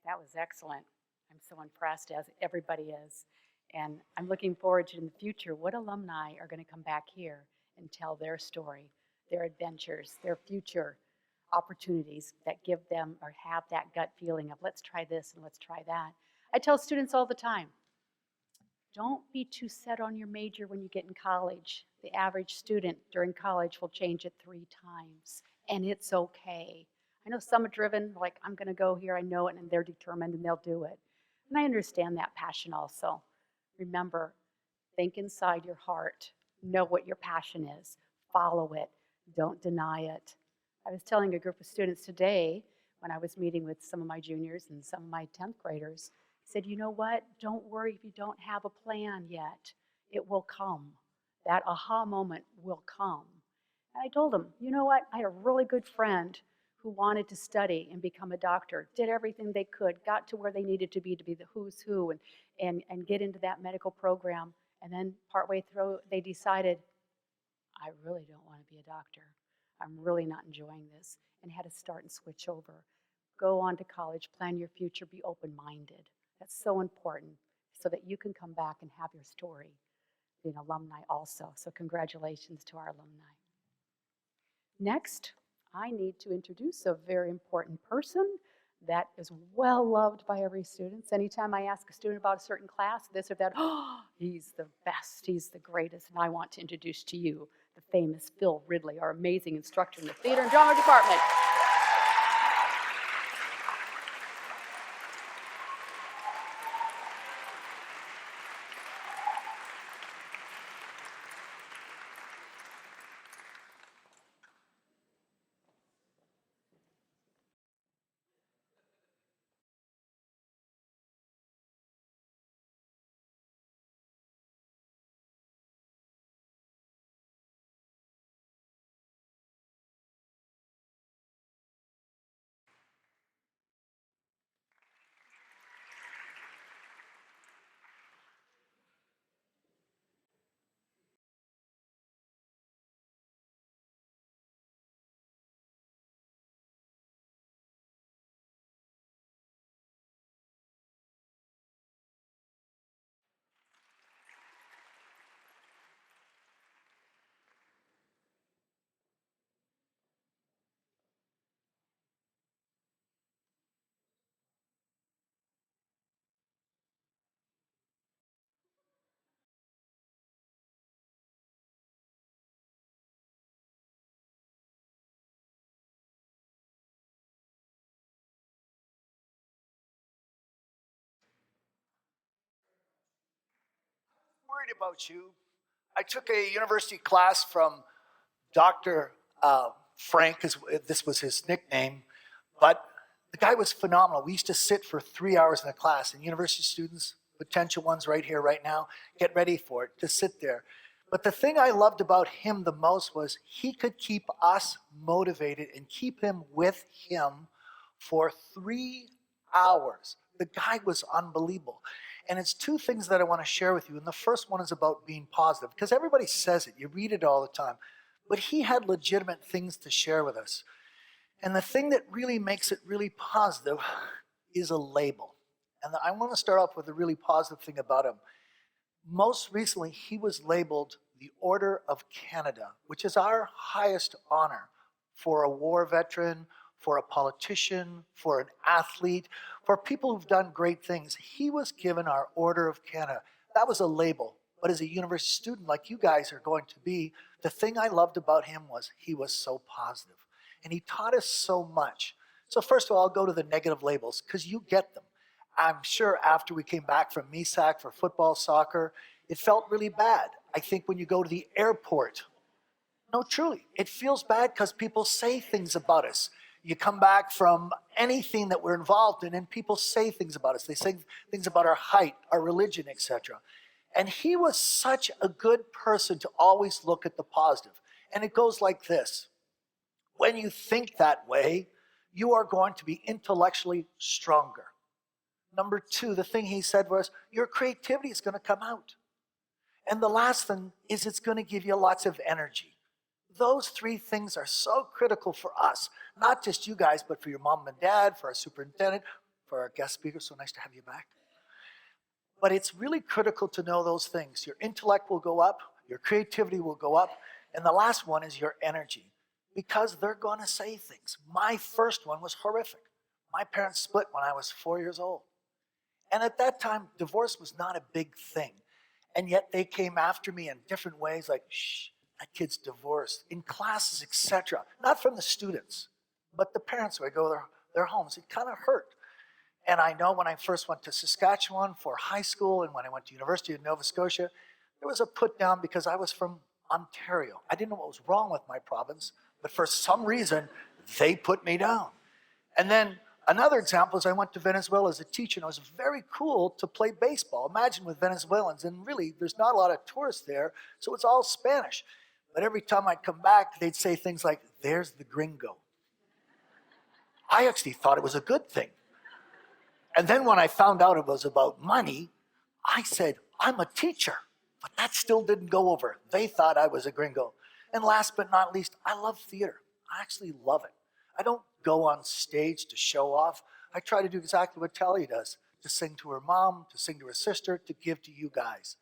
That was excellent. I'm so impressed, as everybody is. And I'm looking forward to in the future what alumni are going to come back here and tell their story, their adventures, their future opportunities that give them or have that gut feeling of let's try this and let's try that. I tell students all the time, don't be too set on your major when you get in college. The average student during college will change it 3 times, and it's okay. I know some are driven, like, I'm going to go here, I know it, and they're determined, and they'll do it. And I understand that passion also. Remember, think inside your heart. Know what your passion is. Follow it. Don't deny it. I was telling a group of students today, when I was meeting with some of my juniors and some of my 10th graders, I said, you know what? Don't worry if you don't have a plan yet. It will come. That aha moment will come. And I told them, you know what? I had a really good friend who wanted to study and become a doctor, did everything they could, got to where they needed to be the who's who, and get into that medical program. And then partway through, they decided, I really don't want to be a doctor. I'm really not enjoying this, and had to start and switch over. Go on to college, plan your future, be open-minded. That's so important so that you can come back and have your story, be an alumni also. So congratulations to our alumni. Next, I need to introduce a very important person that is well loved by every student. Anytime I ask a student about a certain class, this or that, oh, he's the best, he's the greatest, and I want to introduce to you the famous Phil Ridley, our amazing instructor in the theater and drama department. Worried about you. I took a university class from Dr. Frank, this was his nickname, but the guy was phenomenal. We used to sit for 3 hours in a class, and university students, potential ones right here, right now, get ready for it, to sit there. But the thing I loved about him the most was he could keep us motivated and keep him with him for 3 hours. The guy was unbelievable. And it's 2 things that I want to share with you. And the first one is about being positive, because everybody says it, you read it all the time. But he had legitimate things to share with us. And the thing that really makes it really positive is a label. And I want to start off with a really positive thing about him. Most recently, he was labeled the Order of Canada, which is our highest honor for a war veteran, for a politician, for an athlete. For people who've done great things, he was given our Order of Canada. That was a label. But as a university student like you guys are going to be, the thing I loved about him was he was so positive. And he taught us so much. So first of all, I'll go to the negative labels because you get them. I'm sure after we came back from MESAC for football, soccer, it felt really bad. I think when you go to the airport, no, truly, it feels bad because people say things about us. You come back from anything that we're involved in and people say things about us. They say things about our height, our religion, etc. And he was such a good person to always look at the positive. And it goes like this. When you think that way, you are going to be intellectually stronger. Number two, the thing he said was, your creativity is going to come out. And the last thing is it's going to give you lots of energy. Those three things are so critical for us, not just you guys, but for your mom and dad, for our superintendent, for our guest speaker. So nice to have you back. But it's really critical to know those things. Your intellect will go up, your creativity will go up, and the last one is your energy, because they're going to say things. My first one was horrific. My parents split when I was 4 years old. And at that time, divorce was not a big thing. And yet they came after me in different ways, like, shh, that kid's divorced, in classes, etc. Not from the students, but the parents who I go to their homes. It kind of hurt. And I know when I first went to Saskatchewan for high school and when I went to University of Nova Scotia, there was a put down because I was from Ontario. I didn't know what was wrong with my province, but for some reason, they put me down. And then another example is I went to Venezuela as a teacher, and it was very cool to play baseball. Imagine with Venezuelans, and really, there's not a lot of tourists there, so it's all Spanish. But every time I'd come back, they'd say things like, there's the gringo. I actually thought it was a good thing. And then when I found out it was about money, I said, I'm a teacher. But that still didn't go over. They thought I was a gringo. And last but not least, I love theater. I actually love it. I don't go on stage to show off. I try to do exactly what Talia does, to sing to her mom, to sing to her sister, to give to you guys.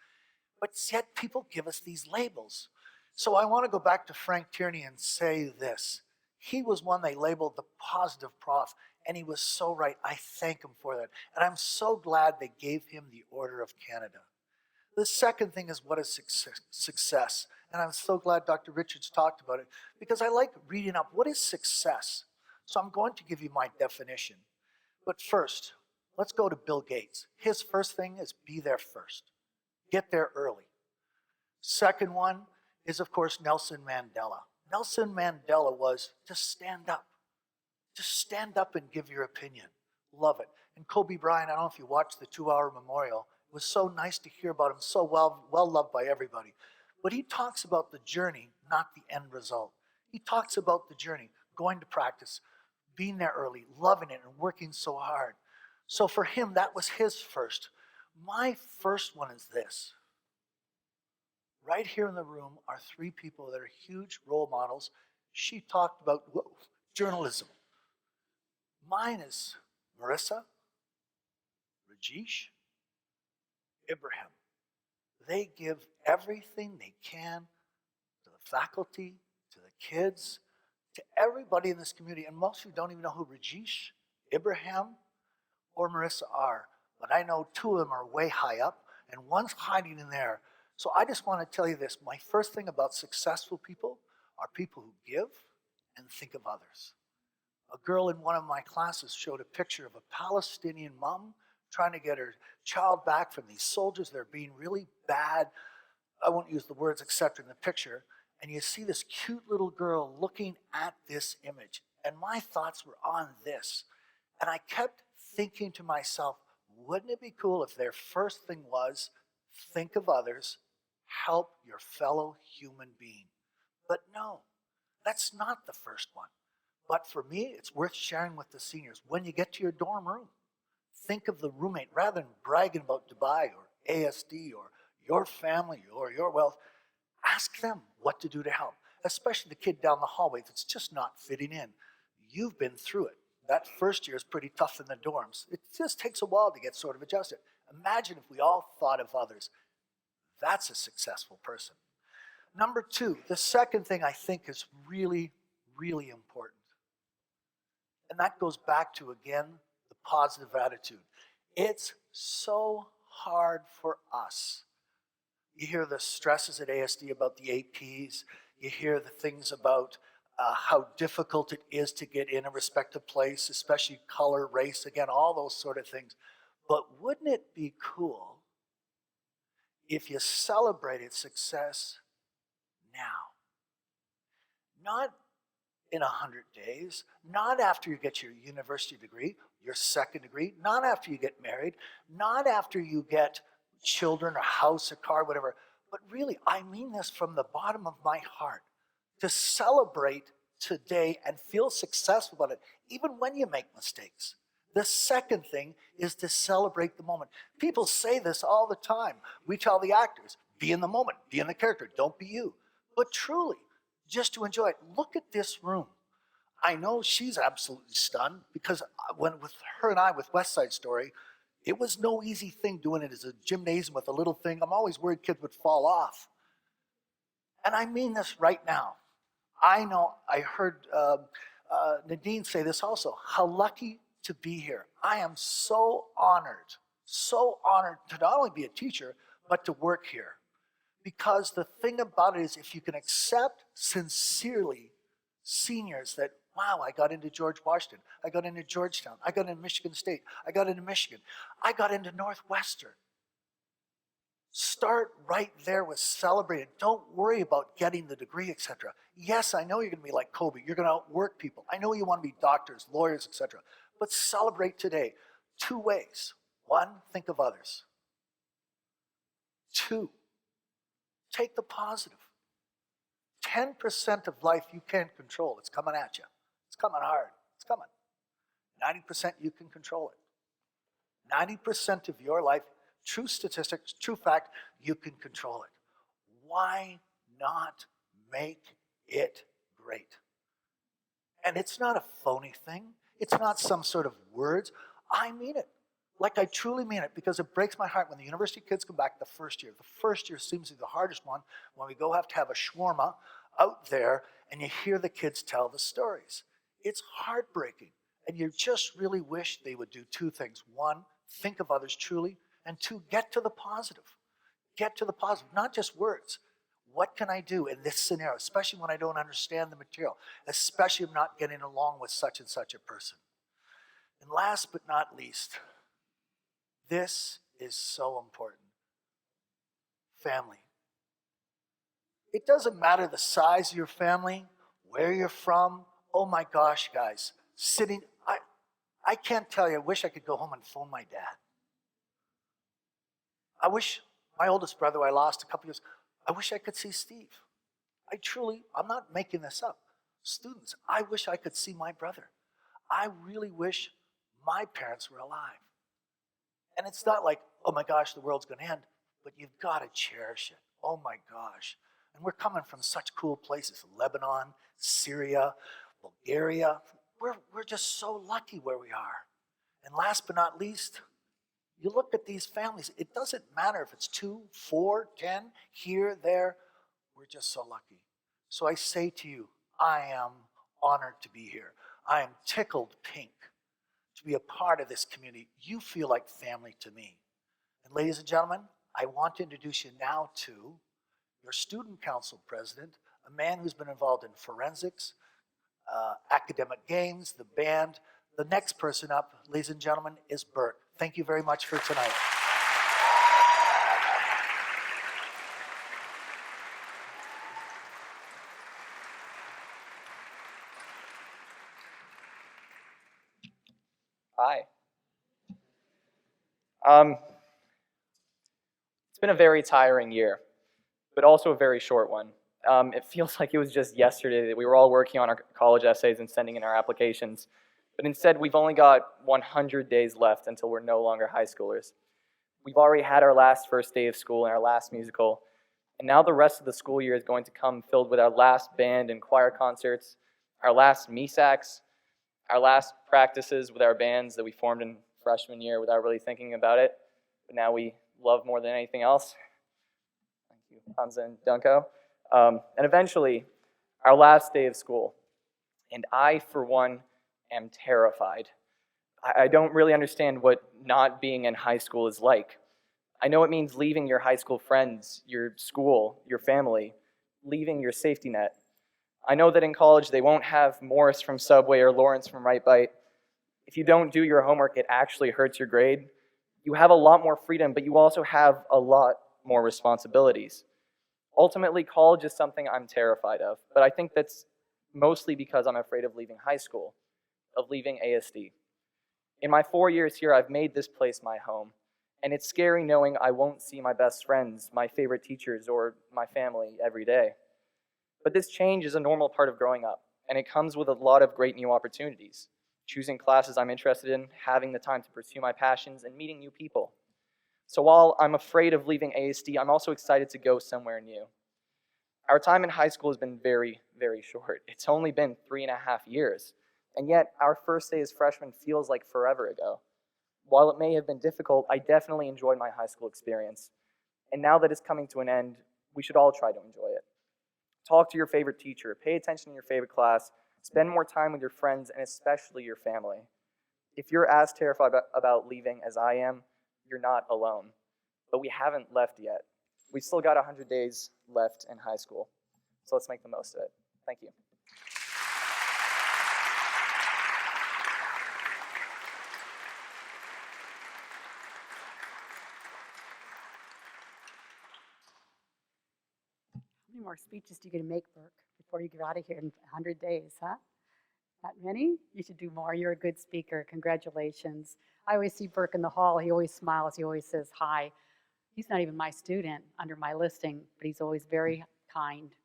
But yet people give us these labels. So I want to go back to Frank Tierney and say this. He was one they labeled the positive prof, and he was so right. I thank him for that. And I'm so glad they gave him the Order of Canada. The second thing is, what is success? And I'm so glad Dr. Richards talked about it, because I like reading up what is success. So I'm going to give you my definition. But first, let's go to Bill Gates. His first thing is be there first. Get there early. Second one is, of course, Nelson Mandela. Nelson Mandela was to stand up. Just stand up and give your opinion. Love it. And Kobe Bryant, I don't know if you watched the 2-hour memorial. It was so nice to hear about him, so well loved by everybody. But he talks about the journey, not the end result. He talks about the journey, going to practice, being there early, loving it, and working so hard. So for him, that was his first. My first one is this. Right here in the room are 3 people that are huge role models. She talked about journalism. Mine is Marissa, Rajesh, Ibrahim. They give everything they can to the faculty, to the kids, to everybody in this community. And most of you don't even know who Rajesh, Ibrahim, or Marissa are. But I know 2 of them are way high up, and one's hiding in there. So I just want to tell you this. My first thing about successful people are people who give and think of others. A girl in one of my classes showed a picture of a Palestinian mom trying to get her child back from these soldiers. They're being really bad. I won't use the words etc. in the picture. And you see this cute little girl looking at this image. And my thoughts were on this. And I kept thinking to myself, wouldn't it be cool if their first thing was think of others, help your fellow human being? But no, that's not the first one. But for me, it's worth sharing with the seniors. When you get to your dorm room, think of the roommate. Rather than bragging about Dubai or ASD or your family or your wealth, ask them what to do to help, especially the kid down the hallway that's just not fitting in. You've been through it. That first year is pretty tough in the dorms. It just takes a while to get sort of adjusted. Imagine if we all thought of others. That's a successful person. Number 2, the second thing I think is really, really important. And that goes back to, again, the positive attitude. It's so hard for us. You hear the stresses at ASD about the APs. You hear the things about how difficult it is to get in a respective place, especially color, race, again, all those sort of things. But wouldn't it be cool if you celebrated success now? Not in 100 days, not after you get your university degree, your second degree, not after you get married, not after you get children, a house, a car, whatever. But really, I mean this from the bottom of my heart. To celebrate today and feel successful about it, even when you make mistakes. The second thing is to celebrate the moment. People say this all the time. We tell the actors, be in the moment, be in the character, don't be you. But truly, just to enjoy it. Look at this room. I know she's absolutely stunned because when with her and I with West Side Story, it was no easy thing doing it as a gymnasium with a little thing. I'm always worried kids would fall off. And I mean this right now. I know, I heard Nadine say this also, how lucky to be here. I am so honored to not only be a teacher, but to work here. Because the thing about it is, if you can accept sincerely seniors that, wow, I got into George Washington, I got into Georgetown, I got into Michigan State, I got into Michigan, I got into Northwestern. Start right there with celebrating. Don't worry about getting the degree, etc. Yes, I know you're going to be like Kobe. You're going to outwork people. I know you want to be doctors, lawyers, etc. But celebrate today. 2 ways. 1, think of others. 2, take the positive. 10% of life you can't control. It's coming at you. It's coming hard. It's coming. 90% you can control it. 90% of your life, true statistics, true fact, you can control it. Why not make it great? And it's not a phony thing. It's not some sort of words. I mean it. Like I truly mean it, because it breaks my heart when the university kids come back the first year. The first year seems to be the hardest one, when we go have to have a shawarma out there and you hear the kids tell the stories. It's heartbreaking. And you just really wish they would do 2 things. 1, think of others truly. And 2, get to the positive. Get to the positive, not just words. What can I do in this scenario, especially when I don't understand the material, especially if I'm not getting along with such and such a person. And last but not least, this is so important. Family. It doesn't matter the size of your family, where you're from. Oh my gosh, guys. I can't tell you, I wish I could go home and phone my dad. I wish my oldest brother I lost a couple years, I wish I could see Steve. I'm not making this up. Students, I wish I could see my brother. I really wish my parents were alive. And it's not like, oh my gosh, the world's going to end, but you've got to cherish it. Oh my gosh. And we're coming from such cool places, Lebanon, Syria, Bulgaria. We're just so lucky where we are. And last but not least, you look at these families, it doesn't matter if it's 2, 4, 10, here, there. We're just so lucky. So I say to you, I am honored to be here. I am tickled pink to be a part of this community. You feel like family to me. And ladies and gentlemen, I want to introduce you now to your student council president, a man who's been involved in forensics, academic games, the band. The next person up, ladies and gentlemen, is Bert. Thank you very much for tonight. Hi. It's been a very tiring year, but also a very short one. It feels like it was just yesterday that we were all working on our college essays and sending in our applications, but instead we've only got 100 days left until we're no longer high schoolers. We've already had our last first day of school and our last musical, and now the rest of the school year is going to come filled with our last band and choir concerts, our last MESACs, our last practices with our bands that we formed in freshman year without really thinking about it, but now we love more than anything else. Thank you, Hansa and Dunko. And eventually, our last day of school. And I, for one, am terrified. I don't really understand what not being in high school is like. I know it means leaving your high school friends, your school, your family, leaving your safety net. I know that in college they won't have Morris from Subway or Lawrence from Right Bite. If you don't do your homework, it actually hurts your grade. You have a lot more freedom, but you also have a lot more responsibilities. Ultimately, college is something I'm terrified of, but I think that's mostly because I'm afraid of leaving high school, of leaving ASD. In my 4 years here, I've made this place my home, and it's scary knowing I won't see my best friends, my favorite teachers, or my family every day. But this change is a normal part of growing up, and it comes with a lot of great new opportunities. Choosing classes I'm interested in, having the time to pursue my passions, and meeting new people. So while I'm afraid of leaving ASD, I'm also excited to go somewhere new. Our time in high school has been very, very short. It's only been 3.5 years, and yet our first day as freshmen feels like forever ago. While it may have been difficult, I definitely enjoyed my high school experience. And now that it's coming to an end, we should all try to enjoy it. Talk to your favorite teacher, pay attention to your favorite class, spend more time with your friends, and especially your family. If you're as terrified about leaving as I am, you're not alone. But we haven't left yet. We've still got 100 days left in high school. So let's make the most of it. Thank you. How many more speeches do you get to make, Burke, before you get out of here in 100 days, huh? That many? You should do more. You're a good speaker. Congratulations. I always see Burke in the hall. He always smiles. He always says hi. He's not even my student under my listing, but he's always very kind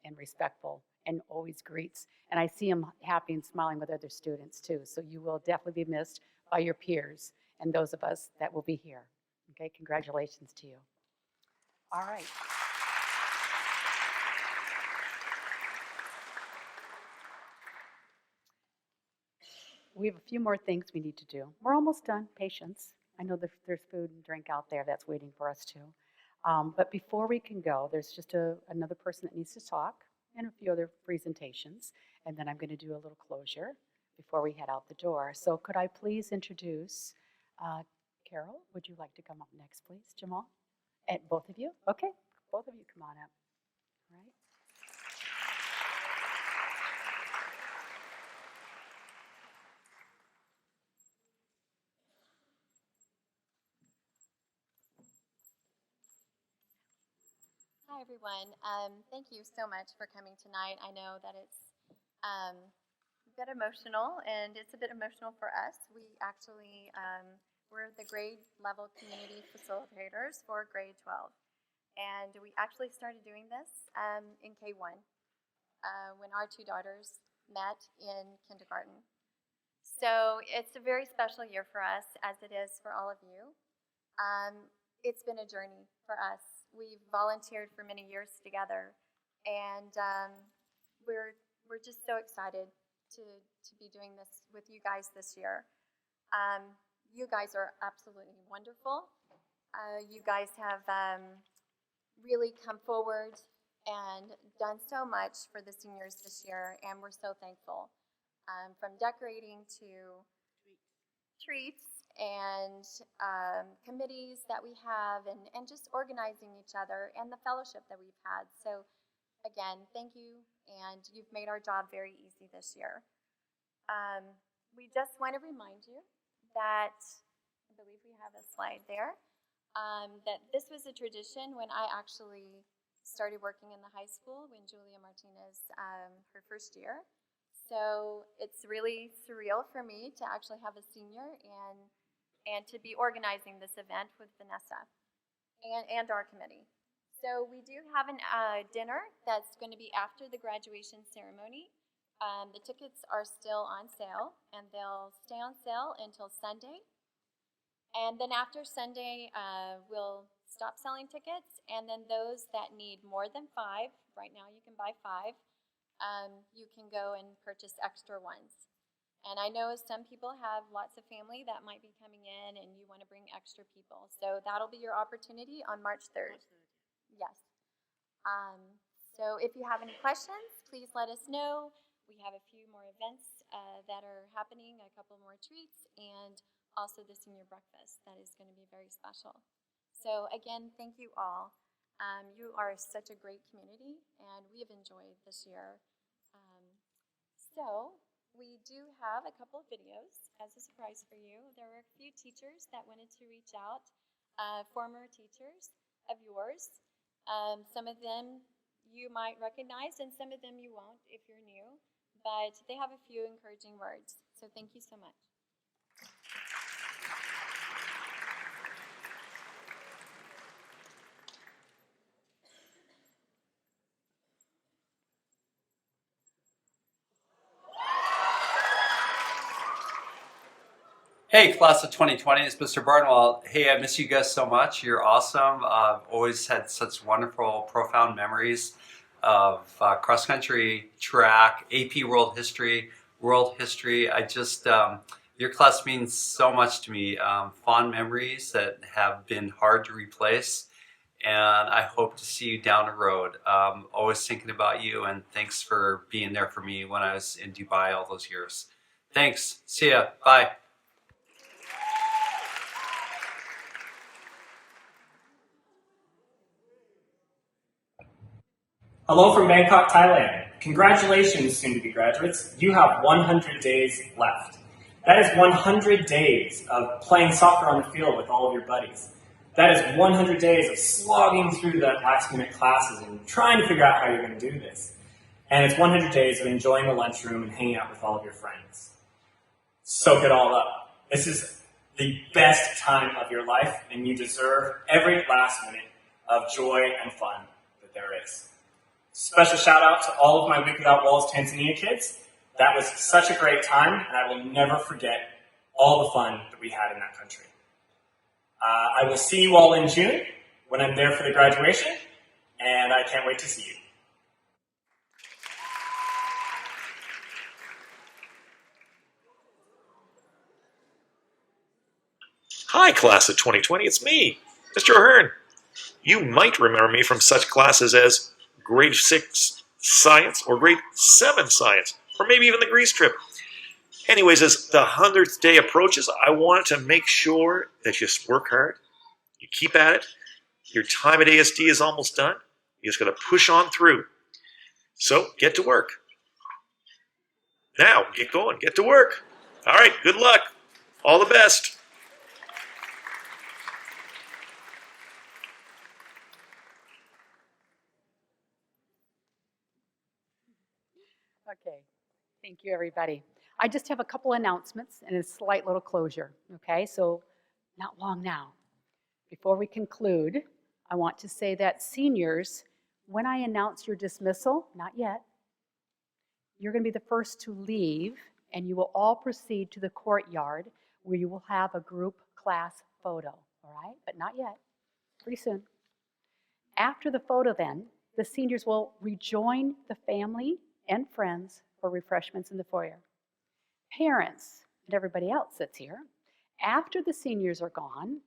and respectful and always greets. And I see him happy and smiling with other students too. So you will definitely be missed by your peers and those of us that will be here. Okay, congratulations to you. All right. We have a few more things we need to do. We're almost done. Patience. I know there's food and drink out there that's waiting for us too. But before we can go, there's just another person that needs to talk and a few other presentations. And then I'm going to do a little closure before we head out the door. So could I please introduce Carol? Would you like to come up next, please? Jamal? And both of you? Okay. Both of you come on up. All right. Hi, everyone. Thank you so much for coming tonight. I know that it's a bit emotional, and it's a bit emotional for us. We actually, we're the grade level community facilitators for grade 12. And we actually started doing this in K1 when our two daughters met in kindergarten. So it's a very special year for us, as it is for all of you. It's been a journey for us. We've volunteered for many years together, and we're just so excited to be doing this with you guys this year. You guys are absolutely wonderful. You guys have really come forward and done so much for the seniors this year, and we're so thankful. From decorating to treats and committees that we have, and just organizing each other, and the fellowship that we've had. So again, thank you, and you've made our job very easy this year. We just want to remind you that, I believe we have a slide there, that this was a tradition when I actually started working in the high school, when Julia Martinez, her first year. So it's really surreal for me to actually have a senior and to be organizing this event with Vanessa and our committee. So we do have a dinner that's going to be after the graduation ceremony. The tickets are still on sale, and they'll stay on sale until Sunday. And then after Sunday, we'll stop selling tickets, and then those that need more than 5, right now you can buy 5, you can go and purchase extra ones. And I know some people have lots of family that might be coming in, and you want to bring extra people. So that'll be your opportunity on March 3rd. Yes. So if you have any questions, please let us know. We have a few more events that are happening, a couple more treats, and also the senior breakfast that is going to be very special. So again, thank you all. You are such a great community, and we have enjoyed this year. So we do have a couple of videos as a surprise for you. There were a few teachers that wanted to reach out, former teachers of yours. Some of them you might recognize, and some of them you won't if you're new, but they have a few encouraging words. So thank you so much. Hey, class of 2020, it's Mr. Barnwell. Hey, I miss you guys so much. You're awesome. I've always had such wonderful, profound memories of cross-country, track, AP World History. I just, your class means so much to me. Fond memories that have been hard to replace. And I hope to see you down the road. Always thinking about you, and thanks for being there for me when I was in Dubai all those years. Thanks. See ya. Bye. Hello from Bangkok, Thailand. Congratulations, soon-to-be graduates. You have 100 days left. That is 100 days of playing soccer on the field with all of your buddies. That is 100 days of slogging through the last-minute classes and trying to figure out how you're going to do this. And it's 100 days of enjoying the lunchroom and hanging out with all of your friends. Soak it all up. This is the best time of your life, and you deserve every last minute of joy and fun that there is. Special shout out to all of my Week Without Walls Tanzania kids. That was such a great time, and I will never forget all the fun that we had in that country. I will see you all in June when I'm there for the graduation, and I can't wait to see you. Hi, class of 2020, it's me, Mr. Ahern. You might remember me from such classes as grade 6 science or grade 7 science, or maybe even the Greece trip. Anyways, as the 100th day approaches, I wanted to make sure that you work hard, you keep at it. Your time at ASD is almost done. You just got to push on through. So get to work. Now, get going, get to work. All right, good luck. All the best. Okay, thank you, everybody. I just have a couple announcements and a slight little closure, okay? So not long now. Before we conclude, I want to say that seniors, when I announce your dismissal, not yet, you're going to be the first to leave, and you will all proceed to the courtyard where you will have a group class photo, all right? But not yet, pretty soon. After the photo then, the seniors will rejoin the family and friends for refreshments in the foyer. Parents and everybody else that's here, after the seniors are gone,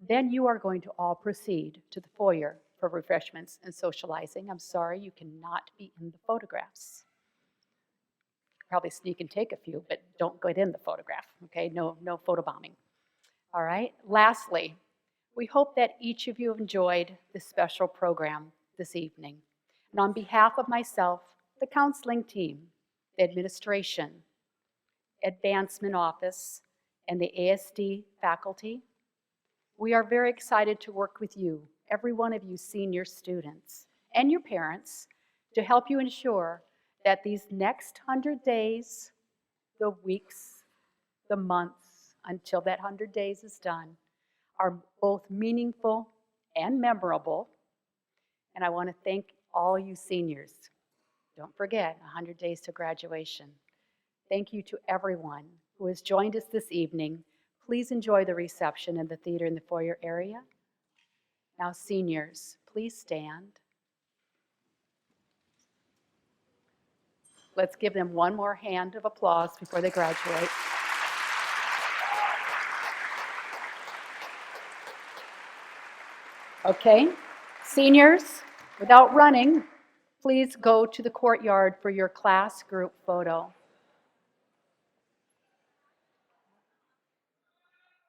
then you are going to all proceed to the foyer for refreshments and socializing. I'm sorry, you cannot be in the photographs. Probably sneak and take a few, but don't get in the photograph, okay? No photobombing. All right, lastly, we hope that each of you have enjoyed this special program this evening. And on behalf of myself, the counseling team, the administration, advancement office, and the ASD faculty, we are very excited to work with you, every one of you senior students, and your parents, to help you ensure that these next 100 days, the weeks, the months, until that 100 days is done, are both meaningful and memorable. And I want to thank all you seniors. Don't forget, 100 days to graduation. Thank you to everyone who has joined us this evening. Please enjoy the reception in the theater in the foyer area. Now, seniors, please stand. Let's give them one more hand of applause before they graduate. Okay, seniors, without running, please go to the courtyard for your class group photo.